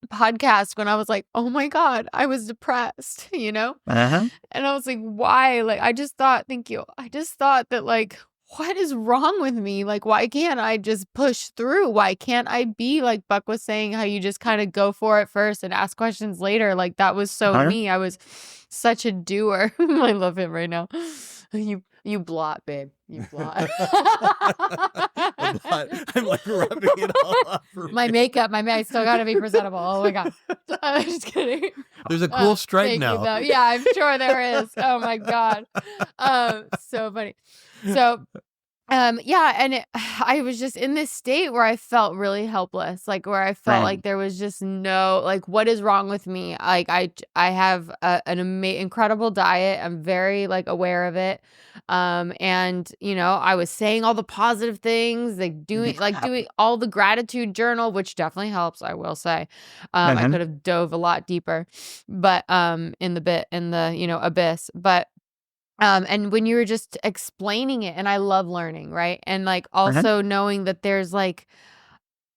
podcast, when I was like, oh my God, I was depressed, And I was like, why? Like, I just thought that like, what is wrong with me? Like, why can't I just push through? Why can't I be like Buck was saying, how you just kind of go for it first and ask questions later? Like, that was so me. I was such a doer. I love him right now. You blot, babe. You blot. I'm like rubbing it all off. My makeup, I still got to be presentable. Oh my God. I'm just kidding. There's a cool stripe now. Yeah, I'm sure there is. Oh my God. So funny. So Yeah, and I was just in this state where I felt really helpless, like where I felt like there was just no, like, what is wrong with me? Like I have an incredible diet. I'm very like aware of it. And I was saying all the positive things, like doing all the gratitude journal, which definitely helps, I will say. I could have dove a lot deeper, but in the abyss, but and when you were just explaining it, and I love learning, right? And like also knowing that there's like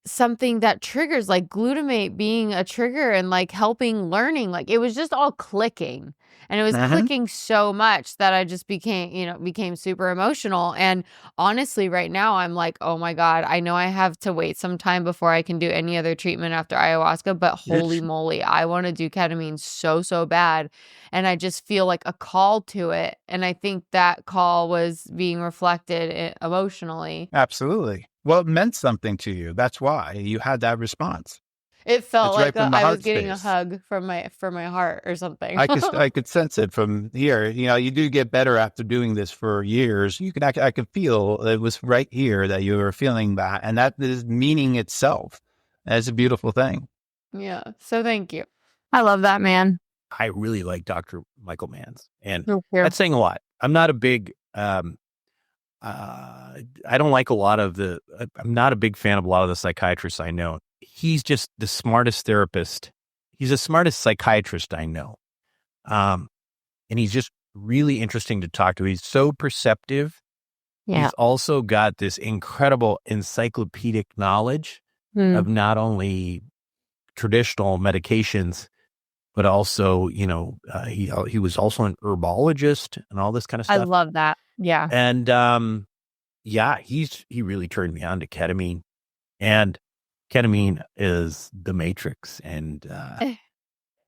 something that triggers, like glutamate being a trigger and like helping learning, like it was just all clicking, and it was clicking so much that I just became super emotional. And honestly, right now I'm like, oh my God, I know I have to wait some time before I can do any other treatment after ayahuasca, but holy moly, I want to do ketamine so bad. And I just feel like a call to it, and I think that call was being reflected emotionally. Absolutely. Well, it meant something to you. That's why you had that response. It felt It's right like from the I was heart getting a space. hug from my heart or something. I could sense it from here. You do get better after doing this for years. I could feel it was right here that you were feeling that, and that is meaning itself. That's a beautiful thing. Yeah. So thank you. I love that, man. I really like Dr. Michael Manns, and Thank you. that's saying a lot. I'm not a big, I don't like a lot of I'm not a big fan of a lot of the psychiatrists I know. He's just the smartest therapist. He's the smartest psychiatrist I know. And he's just really interesting to talk to. He's so perceptive. Yeah. He's also got this incredible encyclopedic knowledge of not only traditional medications, but also, he was also an herbologist and all this kind of I stuff. love that. Yeah. And he really turned me on to ketamine, and ketamine is the matrix. And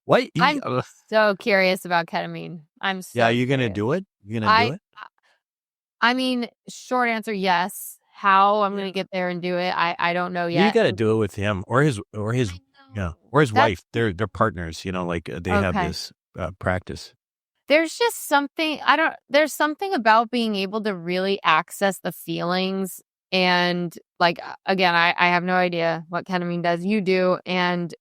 what? I'm so curious about ketamine. I'm so Yeah, you gonna curious. do it? You gonna do it? I mean, short answer, yes. How I'm gonna get there and do it, I don't know You yet. got to do it with him or his wife. They're partners. They have Okay. this practice. There's just something there's something about being able to really access the feelings, and like again, I have no idea what ketamine does. You do, and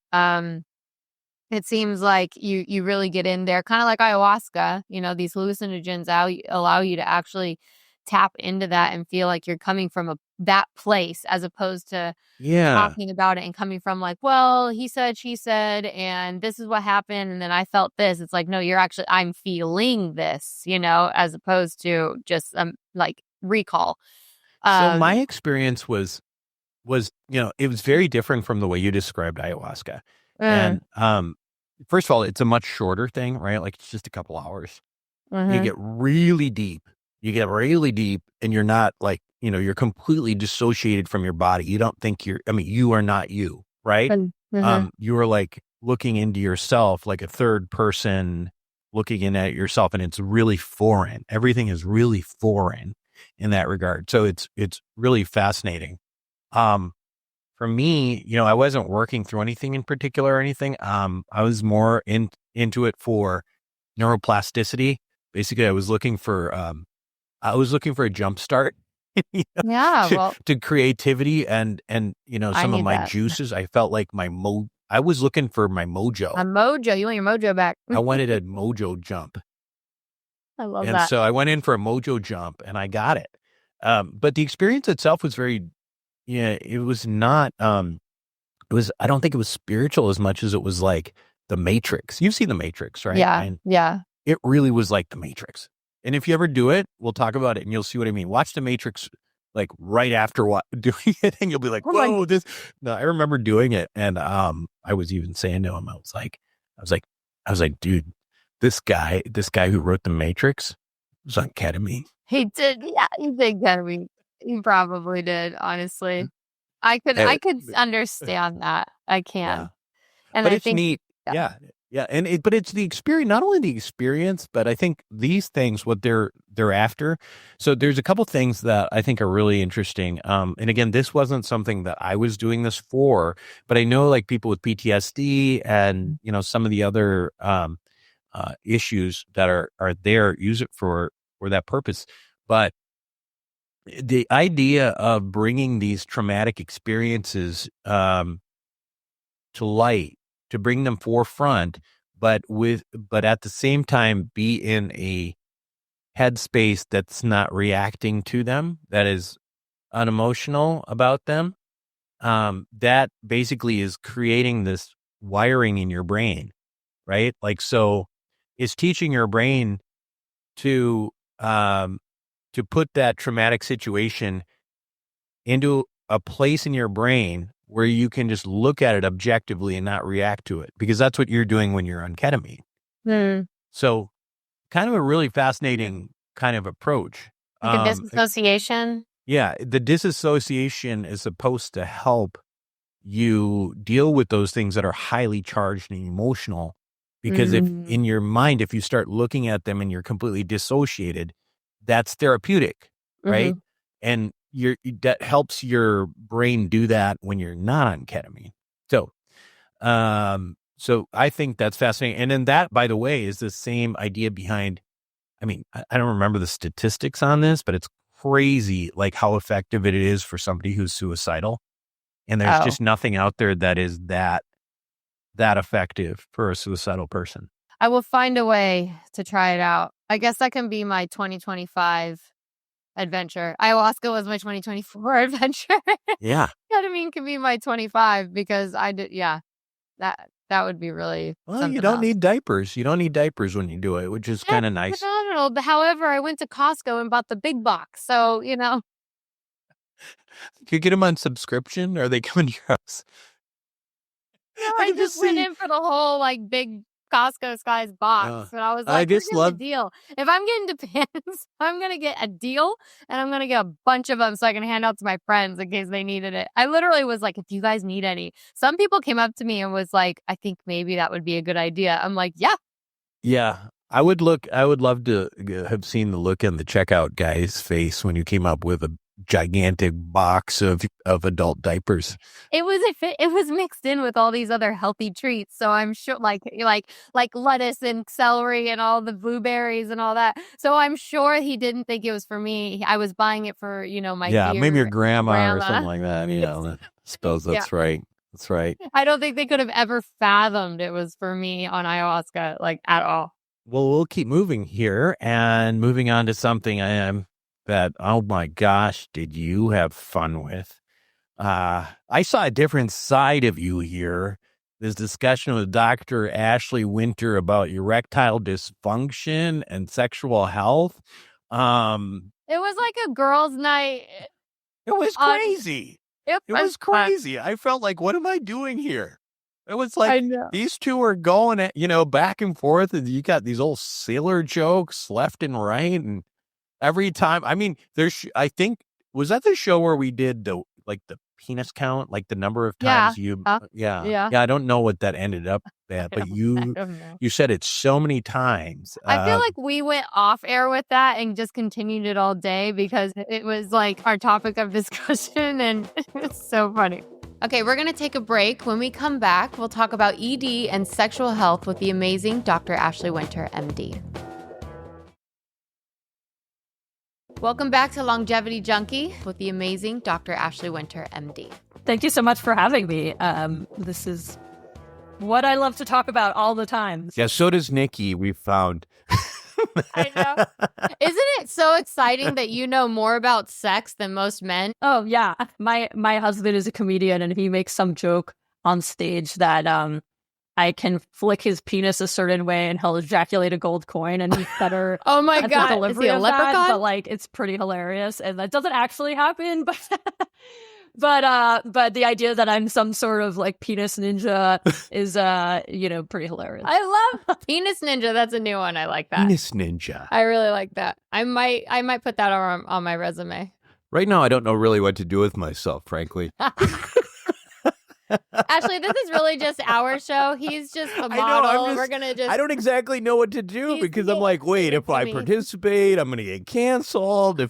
it seems like you really get in there, kind of like ayahuasca. These hallucinogens allow you to actually tap into that and feel like you're coming from that place, as opposed to talking about it and coming from like, well, he said, she said, and this is what happened, and then I felt this. It's like, no, I'm feeling this, as opposed to just like recall. So my experience was it was very different from the way you described ayahuasca. And first of all, it's a much shorter thing, right? Like it's just a couple hours. You get really deep. And you're not like, you're completely dissociated from your body. You don't think you are not you, right? You are like looking into yourself, like a third person looking in at yourself, and it's really foreign. Everything is really foreign in that regard. So it's really fascinating. For me, I wasn't working through anything in particular or anything. I was more into it for neuroplasticity. Basically, I was looking for a jump start to creativity and some of my juices. I felt like I was looking for my mojo. A mojo. You want your mojo back. I wanted a mojo jump. I love and that. So I went in for a mojo jump and I got it. But the experience itself was it was not, I don't think it was spiritual as much as it was like the Matrix. You've seen the Matrix, right? Yeah. It really was like the Matrix. And if you ever do it, we'll talk about it and you'll see what I mean. Watch the Matrix like right after doing it, and you'll be like, whoa, No, I remember doing it. And I was even saying to him, I was like, dude, this guy who wrote the Matrix was on ketamine. He did. Yeah, he did ketamine. He probably did, honestly. I could understand that. I can. Yeah. And but I it's think neat. Yeah. But it's the experience, not only the experience, but I think these things, what they're after. So there's a couple things that I think are really interesting. And again, this wasn't something that I was doing this for, but I know like people with PTSD and, some of the other issues that are there use it for that purpose. But the idea of bringing these traumatic experiences to light, to bring them forefront, but at the same time be in a headspace that's not reacting to them, that is unemotional about them, that basically is creating this wiring in your brain, right? Like, so it's teaching your brain to put that traumatic situation into a place in your brain where you can just look at it objectively and not react to it, because that's what you're doing when you're on ketamine. So kind of a really fascinating kind of approach. Like a disassociation? Yeah, the disassociation is supposed to help you deal with those things that are highly charged and emotional, because if in your mind, if you start looking at them and you're completely dissociated, that's therapeutic, right? And that helps your brain do that when you're not on ketamine. So, so I think that's fascinating. And then that, by the way, is the same idea behind, I mean, I don't remember the statistics on this, but it's crazy, like how effective it is for somebody who's suicidal. And there's just nothing out there that is that effective for a suicidal person. I will find a way to try it out. I guess that can be my 2025 adventure. Ayahuasca was my 2024 adventure. Yeah. Ketamine can be my 25 because I did. Yeah, that would be really. Well, you don't need diapers. You don't need diapers when you do it, which is kind of nice. Phenomenal. However, I went to Costco and bought the big box, so you know. You get them on subscription, or are they coming to your house? No, I just went in for the whole like big Costco size box, and I was like, "I just love the deal. If I'm getting Depends, I'm gonna get a deal, and I'm gonna get a bunch of them so I can hand out to my friends in case they needed it." I literally was like, "If you guys need any," some people came up to me and was like, "I think maybe that would be a good idea." I'm like, "Yeah, yeah." I would love to have seen the look in the checkout guy's face when you came up with a gigantic box of adult diapers. It was mixed in with all these other healthy treats, so I'm sure like lettuce and celery and all the blueberries and all that. So I'm sure he didn't think it was for me. I was buying it for my maybe your grandma or something like that. I suppose that's right. That's right. I don't think they could have ever fathomed it was for me on ayahuasca, like at all. Well, we'll keep moving here and moving on to something that, oh my gosh, did you have fun with? I saw a different side of you here. This discussion with Dr. Ashley Winter about erectile dysfunction and sexual health. It was like a girls' night. It was crazy. It was crazy. I felt like, what am I doing here? It was like these two are going at, back and forth, and you got these old sailor jokes left and right, and every time, I mean, I think, was that the show where we did the penis count, like the number of times yeah. I don't know what that ended up at, but you said it so many times. I feel like we went off air with that and just continued it all day because it was like our topic of discussion, and it's so funny. Okay, we're going to take a break. When we come back, we'll talk about ED and sexual health with the amazing Dr. Ashley Winter, MD. Welcome back to Longevity Junky with the amazing Dr. Ashley Winter, MD. Thank you so much for having me. This is what I love to talk about all the time. Yeah, so does Nikki, we found. I know. Isn't it so exciting that you know more about sex than most men? Oh, yeah. My husband is a comedian, and he makes some joke on stage that I can flick his penis a certain way and he'll ejaculate a gold coin, and he's better. Oh my God. Is he a leprechaun? That, but it's pretty hilarious. And that doesn't actually happen, but the idea that I'm some sort of penis ninja is pretty hilarious. I love penis ninja. That's a new one. I like that. Penis ninja. I really like that. I might put that on my resume. Right now, I don't know really what to do with myself, frankly. Actually, this is really just our show. He's just a model. We're gonna I don't exactly know what to do because I'm like, wait, if I participate, I'm gonna get canceled.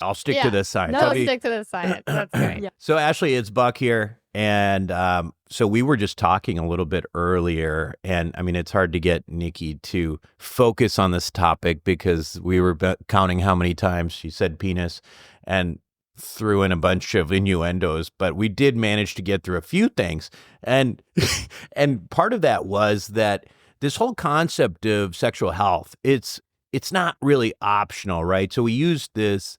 I'll stick to the science. Stick to the science. That's great. So, Ashley, it's Buck here. And so we were just talking a little bit earlier, and I mean, it's hard to get Nikki to focus on this topic because we were counting how many times she said penis and threw in a bunch of innuendos, but we did manage to get through a few things. And and part of that was that this whole concept of sexual health, it's not really optional, right? So we use this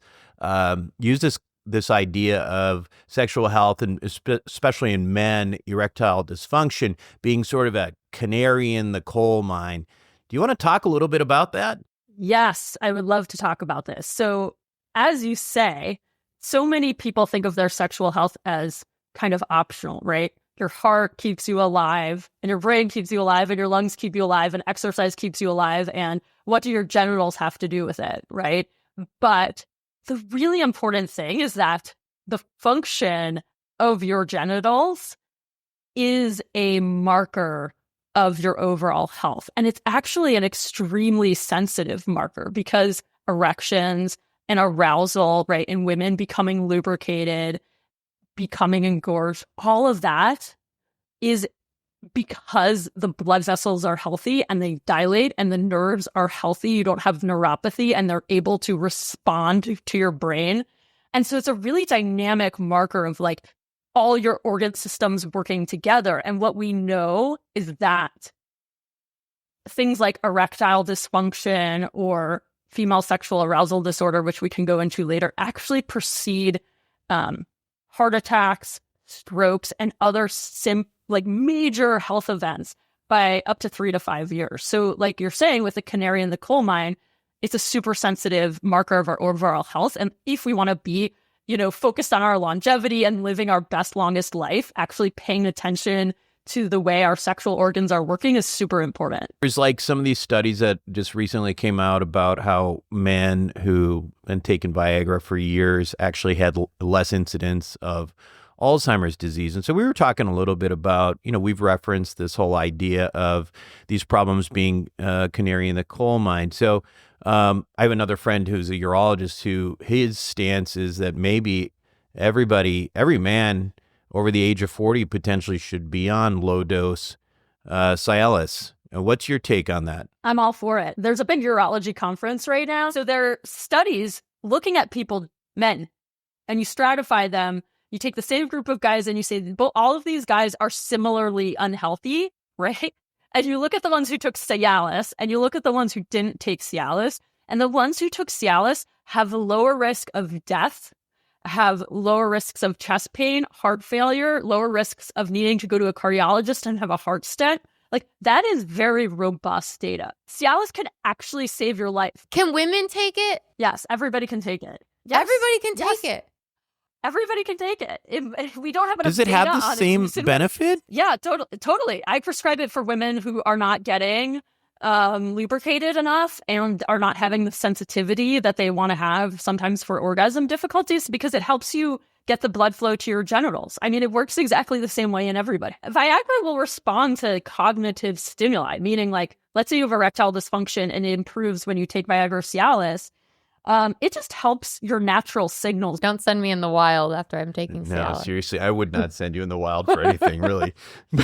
idea of sexual health, and especially in men, erectile dysfunction being sort of a canary in the coal mine. Do you want to talk a little bit about that? Yes, I would love to talk about this. So as you say, so many people think of their sexual health as kind of optional, right? Your heart keeps you alive, and your brain keeps you alive, and your lungs keep you alive, and exercise keeps you alive. And what do your genitals have to do with it, right? But the really important thing is that the function of your genitals is a marker of your overall health. And it's actually an extremely sensitive marker because erections and arousal, right, in women becoming lubricated, becoming engorged, all of that is because the blood vessels are healthy and they dilate and the nerves are healthy. You don't have neuropathy and they're able to respond to your brain. And so it's a really dynamic marker of like all your organ systems working together. And what we know is that things like erectile dysfunction or female sexual arousal disorder, which we can go into later, actually precede heart attacks, strokes, and other major health events by up to 3 to 5 years. So like you're saying, with the canary in the coal mine, it's a super sensitive marker of our overall health. And if we want to be, focused on our longevity and living our best, longest life, actually paying attention to the way our sexual organs are working is super important. There's like some of these studies that just recently came out about how men who had taken Viagra for years actually had less incidence of Alzheimer's disease. And so we were talking a little bit about, we've referenced this whole idea of these problems being canary in the coal mine. So I have another friend who's a urologist who his stance is that maybe every man over the age of 40 potentially should be on low-dose Cialis. What's your take on that? I'm all for it. There's a big urology conference right now. So there are studies looking at people, men, and you stratify them. You take the same group of guys and you say, all of these guys are similarly unhealthy, right? And you look at the ones who took Cialis and you look at the ones who didn't take Cialis, and the ones who took Cialis have a lower risk of death, have lower risks of chest pain, heart failure, lower risks of needing to go to a cardiologist and have a heart stent. Like, that is very robust data. Cialis can actually save your life. Can women take it? Yes, everybody can take it. Yes. Everybody can take it. Everybody can take it. If we don't have enough Does it have the same benefit? Yeah, totally. I prescribe it for women who are not getting lubricated enough and are not having the sensitivity that they want to have sometimes for orgasm difficulties, because it helps you get the blood flow to your genitals. I mean, it works exactly the same way in everybody. Viagra will respond to cognitive stimuli, meaning like, let's say you have erectile dysfunction and it improves when you take Viagra or Cialis. It just helps your natural signals. Don't send me in the wild after I'm taking Cialis. No, seriously, I would not send you in the wild for anything, really.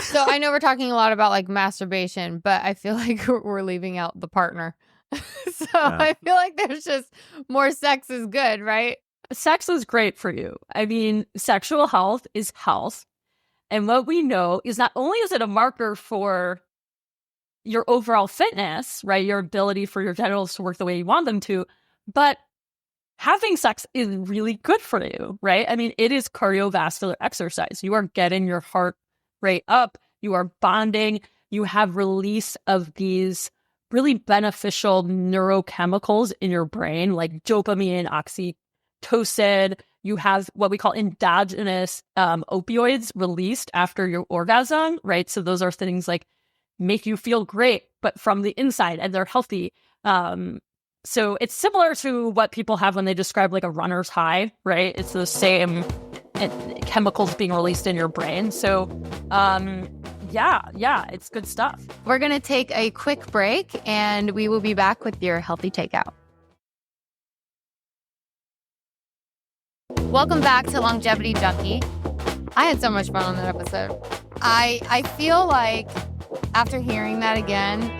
So I know we're talking a lot about like masturbation, but I feel like we're leaving out the partner. I feel like there's just more sex is good, right? Sex is great for you. I mean, sexual health is health. And what we know is not only is it a marker for your overall fitness, right? Your ability for your genitals to work the way you want them to, but having sex is really good for you, right? I mean, it is cardiovascular exercise. You are getting your heart rate up. You are bonding. You have release of these really beneficial neurochemicals in your brain, like dopamine, oxytocin. You have what we call endogenous opioids released after your orgasm, right? So those are things like make you feel great, but from the inside, and they're healthy. So it's similar to what people have when they describe like a runner's high, right? It's the same chemicals being released in your brain. So, yeah, it's good stuff. We're going to take a quick break and we will be back with your healthy takeout. Welcome back to Longevity Junky. I had so much fun on that episode. I feel like after hearing that again,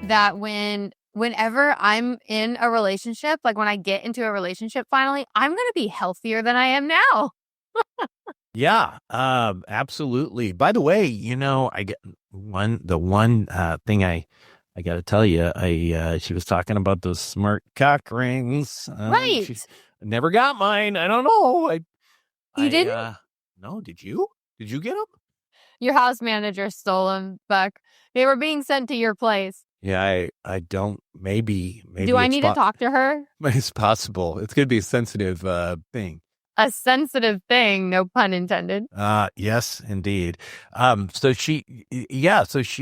that whenever I'm in a relationship, like when I get into a relationship finally, I'm going to be healthier than I am now. Yeah, absolutely. By the way, I get the one thing I got to tell you, she was talking about those smart cock rings. Right. She never got mine. I don't know. You didn't? No, did you? Did you get them? Your house manager stole them, Buck. They were being sent to your place. Yeah, I don't. Maybe. Do I need to talk to her? It's possible. It's going to be a sensitive thing. A sensitive thing, no pun intended. Yes, indeed. So she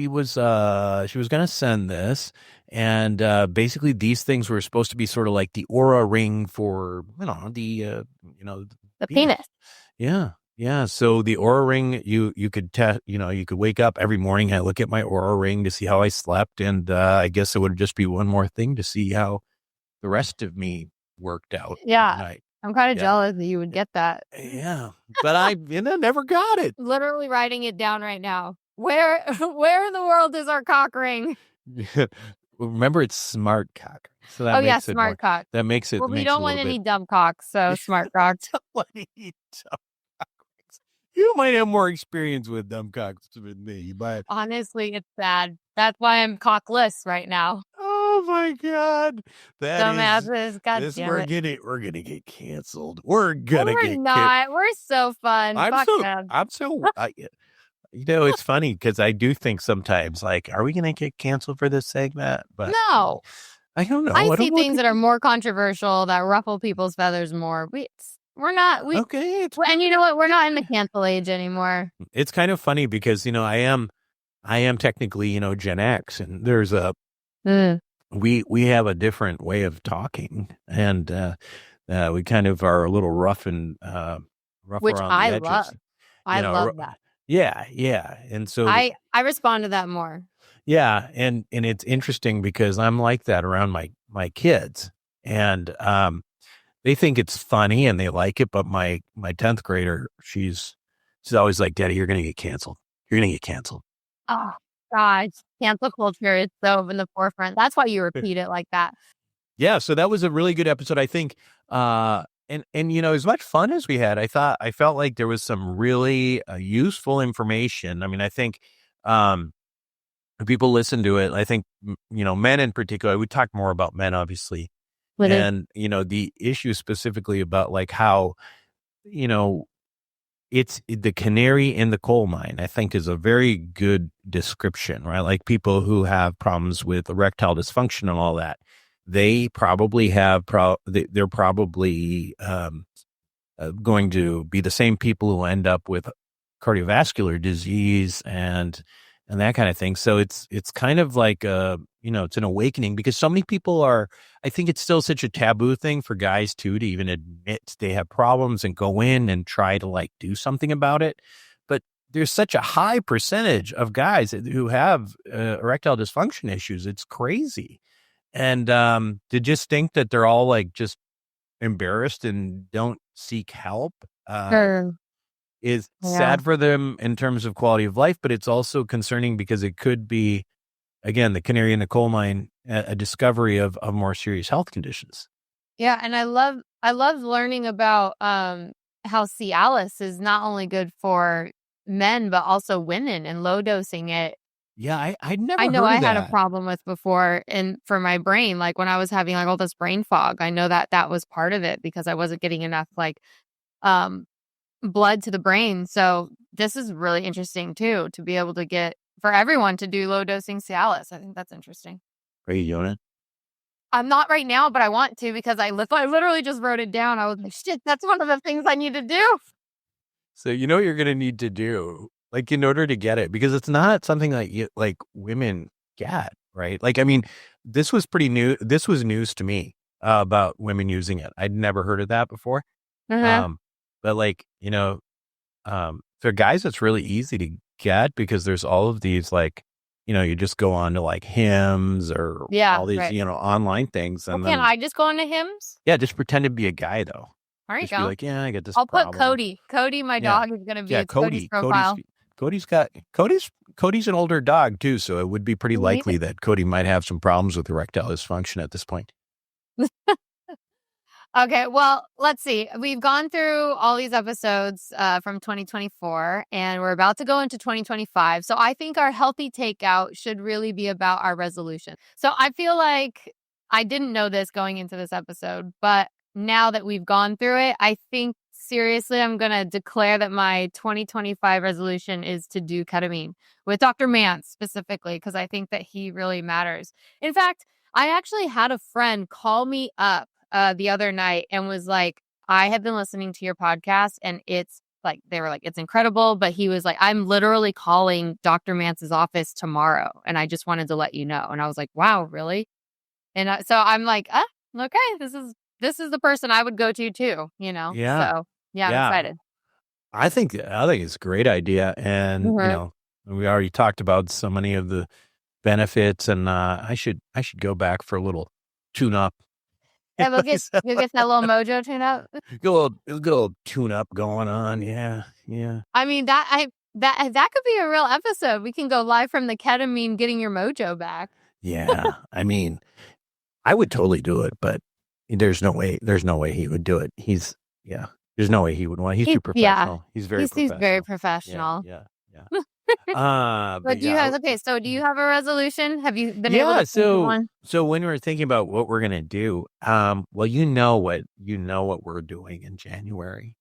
was going to send this, and basically these things were supposed to be sort of like the aura ring for, the penis. Yeah. Yeah. So the aura ring, you could you could wake up every morning and look at my aura ring to see how I slept. And I guess it would just be one more thing to see how the rest of me worked out. Yeah. I'm kind of jealous that you would get that. Yeah. But I never got it. Literally writing it down right now. Where in the world is our cock ring? Remember, it's smart cock. So that makes smart cock. That makes it. Well, we don't want any dumb cocks, so smart cock. You might have more experience with dumb cocks than me, but honestly, it's sad. That's why I'm cockless right now. Oh my God, dumbasses! God damn it. We're gonna get canceled. We're not. We're so fun. I'm so. It's funny because I do think sometimes, like, are we gonna get canceled for this segment? But no, I don't know. I see things that are more controversial that ruffle people's feathers more. We're not. Okay. And you know what? We're not in the cancel age anymore. It's kind of funny because, I am technically, Gen X, and there's we have a different way of talking, and we kind of are a little rough and rough which around I the edges. love. I love that. Yeah. And so I respond to that more. Yeah. And it's interesting because I'm like that around my kids, and they think it's funny and they like it, but my 10th grader, she's always like, Daddy, you're going to get canceled. You're going to get canceled. Oh, gosh. Cancel culture is so in the forefront. That's why you repeat it like that. Yeah. So that was a really good episode, I think. And as much fun as we had, I felt like there was some really useful information. I mean, I think people listen to it. I think, men in particular, we talk more about men, obviously. And, the issue specifically about like how, it's the canary in the coal mine, I think is a very good description, right? Like people who have problems with erectile dysfunction and all that, they probably have, they're probably going to be the same people who end up with cardiovascular disease and that kind of thing. So it's kind of like it's an awakening because so many people I think it's still such a taboo thing for guys too, to even admit they have problems and go in and try to like do something about it. But there's such a high percentage of guys who have erectile dysfunction issues. It's crazy. And to just think that they're all like just embarrassed and don't seek help. Is sad for them in terms of quality of life, but it's also concerning because it could be, again, the canary in the coal mine, a discovery of more serious health conditions. Yeah, and I love learning about how Cialis is not only good for men but also women and low dosing it. Yeah, I never. I know heard I of had that. a problem with before, and for my brain, like when I was having like all this brain fog, I know that was part of it because I wasn't getting enough like blood to the brain. So this is really interesting too, to be able to get for everyone to do low dosing Cialis. I think that's interesting. Are you doing it? I'm not right now, but I want to because I literally just wrote it down. I was like, shit, that's one of the things I need to do. So what you're going to need to do, like in order to get it, because it's not something like women get, right? Like, I mean, this was pretty new. This was news to me about women using it. I'd never heard of that before. But like, for guys, it's really easy to get because there's all of these like, you just go on to like Hims or all these, online things. And can I just go on to Hims? Yeah, just pretend to be a guy though. There you Just be go. like, yeah, I get this I'll put problem. Cody. Cody, my dog, is going to be Yeah, its Cody's Cody. profile. Cody's an older dog too, so it would be pretty Yeah. likely that Cody might have some problems with erectile dysfunction at this point. Okay, well, let's see. We've gone through all these episodes from 2024, and we're about to go into 2025. So I think our healthy takeout should really be about our resolution. So I feel like I didn't know this going into this episode, but now that we've gone through it, I think seriously, I'm going to declare that my 2025 resolution is to do ketamine with Dr. Mance specifically, because I think that he really matters. In fact, I actually had a friend call me up the other night and was like, I have been listening to your podcast and it's like, they were like, it's incredible. But he was like, I'm literally calling Dr. Mance's office tomorrow. And I just wanted to let you know. And I was like, wow, really? And so I'm like, okay, this is the person I would go to too, you know? Yeah. So yeah, I'm Yeah. excited. I think it's a great idea. And, we already talked about so many of the benefits, and I should go back for a little tune up. Yeah, we'll get that little mojo tune up. Good little tune up going on. Yeah. I mean, that could be a real episode. We can go live from the ketamine, getting your mojo back. Yeah. I mean, I would totally do it, but there's no way he would do it. There's no way he would want. He's too professional. Yeah. He's very professional. He's very professional. Yeah. But do you have do you have a resolution? Have you been able to think of one? So when we were thinking about what we're gonna do, well, you know what we're doing in January.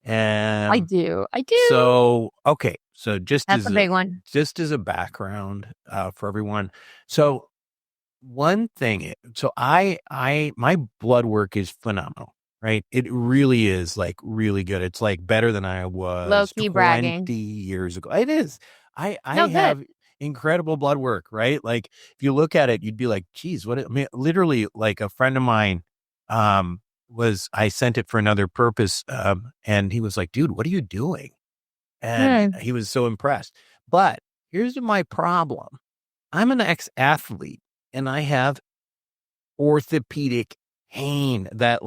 And I do. So okay. So That's a big one. Just as a background for everyone. So one thing, so my blood work is phenomenal. Right. It really is like really good. It's like better than I was Low-key 20 bragging. years ago. It is. I No, have good. incredible blood work, right? Like if you look at it, you'd be like, geez, literally like a friend of mine, I sent it for another purpose. And he was like, dude, what are you doing? And he was so impressed. But here's my problem. I'm an ex-athlete and I have orthopedic pain that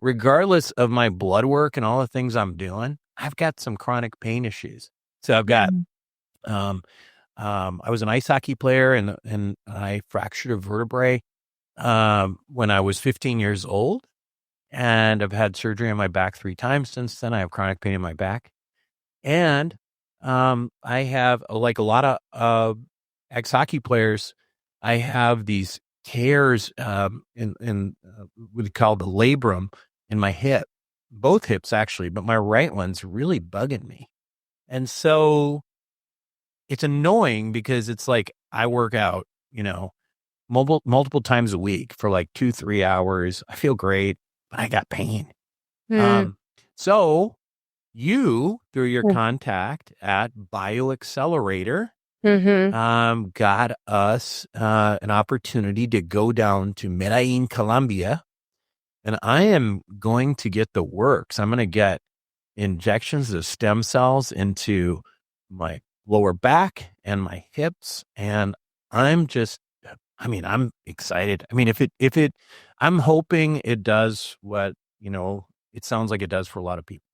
regardless of my blood work and all the things I'm doing, I've got some chronic pain issues. So I've got, I was an ice hockey player and I fractured a vertebrae, when I was 15 years old, and I've had surgery on my back 3 times since then. I have chronic pain in my back, and, I have like a lot of, ex hockey players. I have these tears in what call the labrum in my hip, both hips actually, but my right one's really bugging me. And so it's annoying because it's like I work out, multiple times a week for like 2-3 hours. I feel great, but I got pain. So you, through your contact at BioAccelerator, got us an opportunity to go down to Medellin, Colombia, and I am going to get the works. I'm going to get injections of stem cells into my lower back and my hips, and I'm excited. I mean, I'm hoping it does what it sounds like it does for a lot of people.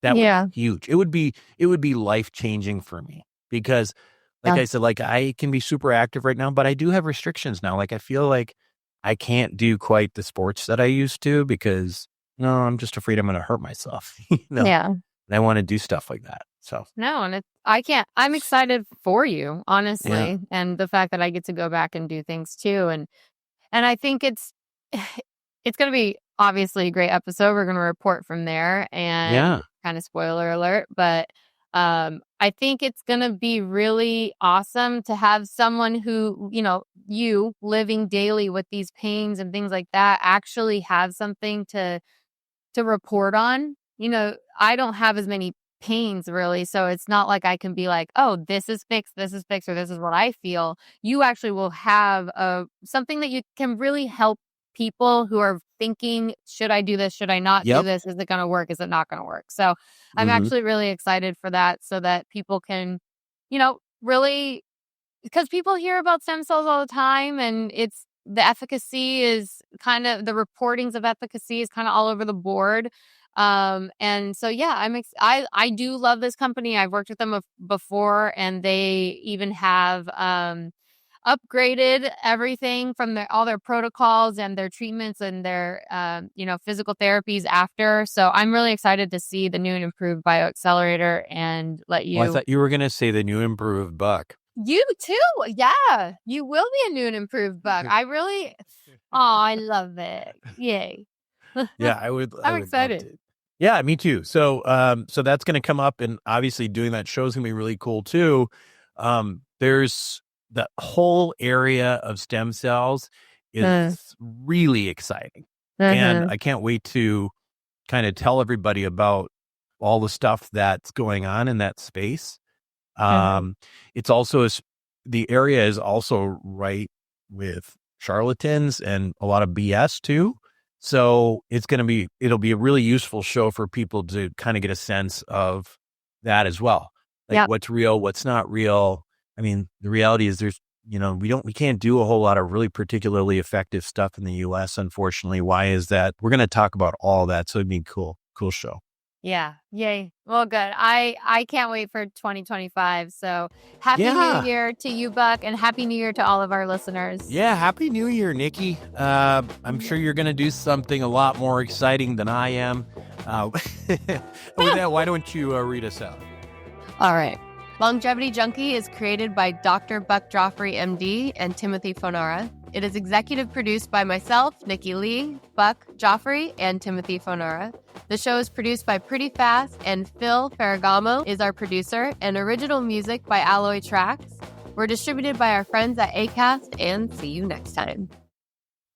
That would be huge. It would be life-changing for me because like I said, like I can be super active right now, but I do have restrictions now. Like I feel like I can't do quite the sports that I used to because I'm just afraid I'm going to hurt myself. Yeah. And I want to do stuff like that. So no, and I can't. I'm excited for you, honestly, and the fact that I get to go back and do things too, and I think it's going to be obviously a great episode. We're going to report from there, and kind of spoiler alert, but I think it's going to be really awesome to have someone who, you living daily with these pains and things like that, actually have something to report on. I don't have as many pains really, so it's not like I can be like, oh, this is fixed, or this is what I feel. You actually will have something that you can really help people who are thinking, should I do this? Should I not do this? Is it going to work? Is it not going to work? So I'm actually really excited for that, so that people can, really, because people hear about stem cells all the time and it's the efficacy is kind of, the reportings of efficacy is kind of all over the board. And so, yeah, I do love this company. I've worked with them before, and they even have, upgraded everything from all their protocols and their treatments and their, physical therapies after. So I'm really excited to see the new and improved bioaccelerator and let you. Well, I thought you were going to say the new improved Buck. You too. Yeah. You will be a new and improved Buck. I love it. Yay. Yeah, I would. I'm excited. Yeah, me too. So that's going to come up, and obviously doing that show is going to be really cool too. There's the whole area of stem cells is really exciting, and I can't wait to kind of tell everybody about all the stuff that's going on in that space. It's also the area is also right with charlatans and a lot of BS too. So it'll be a really useful show for people to kind of get a sense of that as well. Like what's real, what's not real. I mean, the reality is we can't do a whole lot of really particularly effective stuff in the US, unfortunately. Why is that? We're going to talk about all that. So it'd be cool show. Yeah. Yay. Well, good. I can't wait for 2025. So happy New Year to you, Buck, and happy New Year to all of our listeners. Yeah. Happy New Year, Nikki. I'm sure you're going to do something a lot more exciting than I am. With that, why don't you read us out? All right. Longevity Junky is created by Dr. Buck Joffrey, MD, and Timothy Fonara. It is executive produced by myself, Nikki Leigh, Buck Joffrey, and Timothy Fonara. The show is produced by Pretty Fast, and Phil Ferragamo is our producer, and original music by Alloy Tracks. We're distributed by our friends at Acast, and see you next time.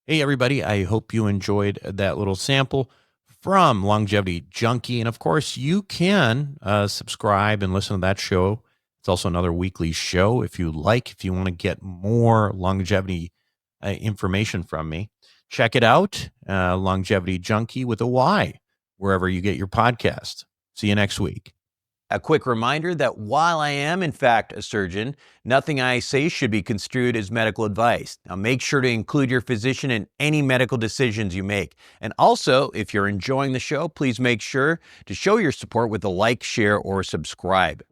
Hey, everybody. I hope you enjoyed that little sample from Longevity Junky. And of course, you can subscribe and listen to that show. It's also another weekly show if you want to get more longevity information from me. Check it out, Longevity Junky with a Y, wherever you get your podcast. See you next week. A quick reminder that while I am, in fact, a surgeon, nothing I say should be construed as medical advice. Now, make sure to include your physician in any medical decisions you make. And also, if you're enjoying the show, please make sure to show your support with a like, share, or subscribe.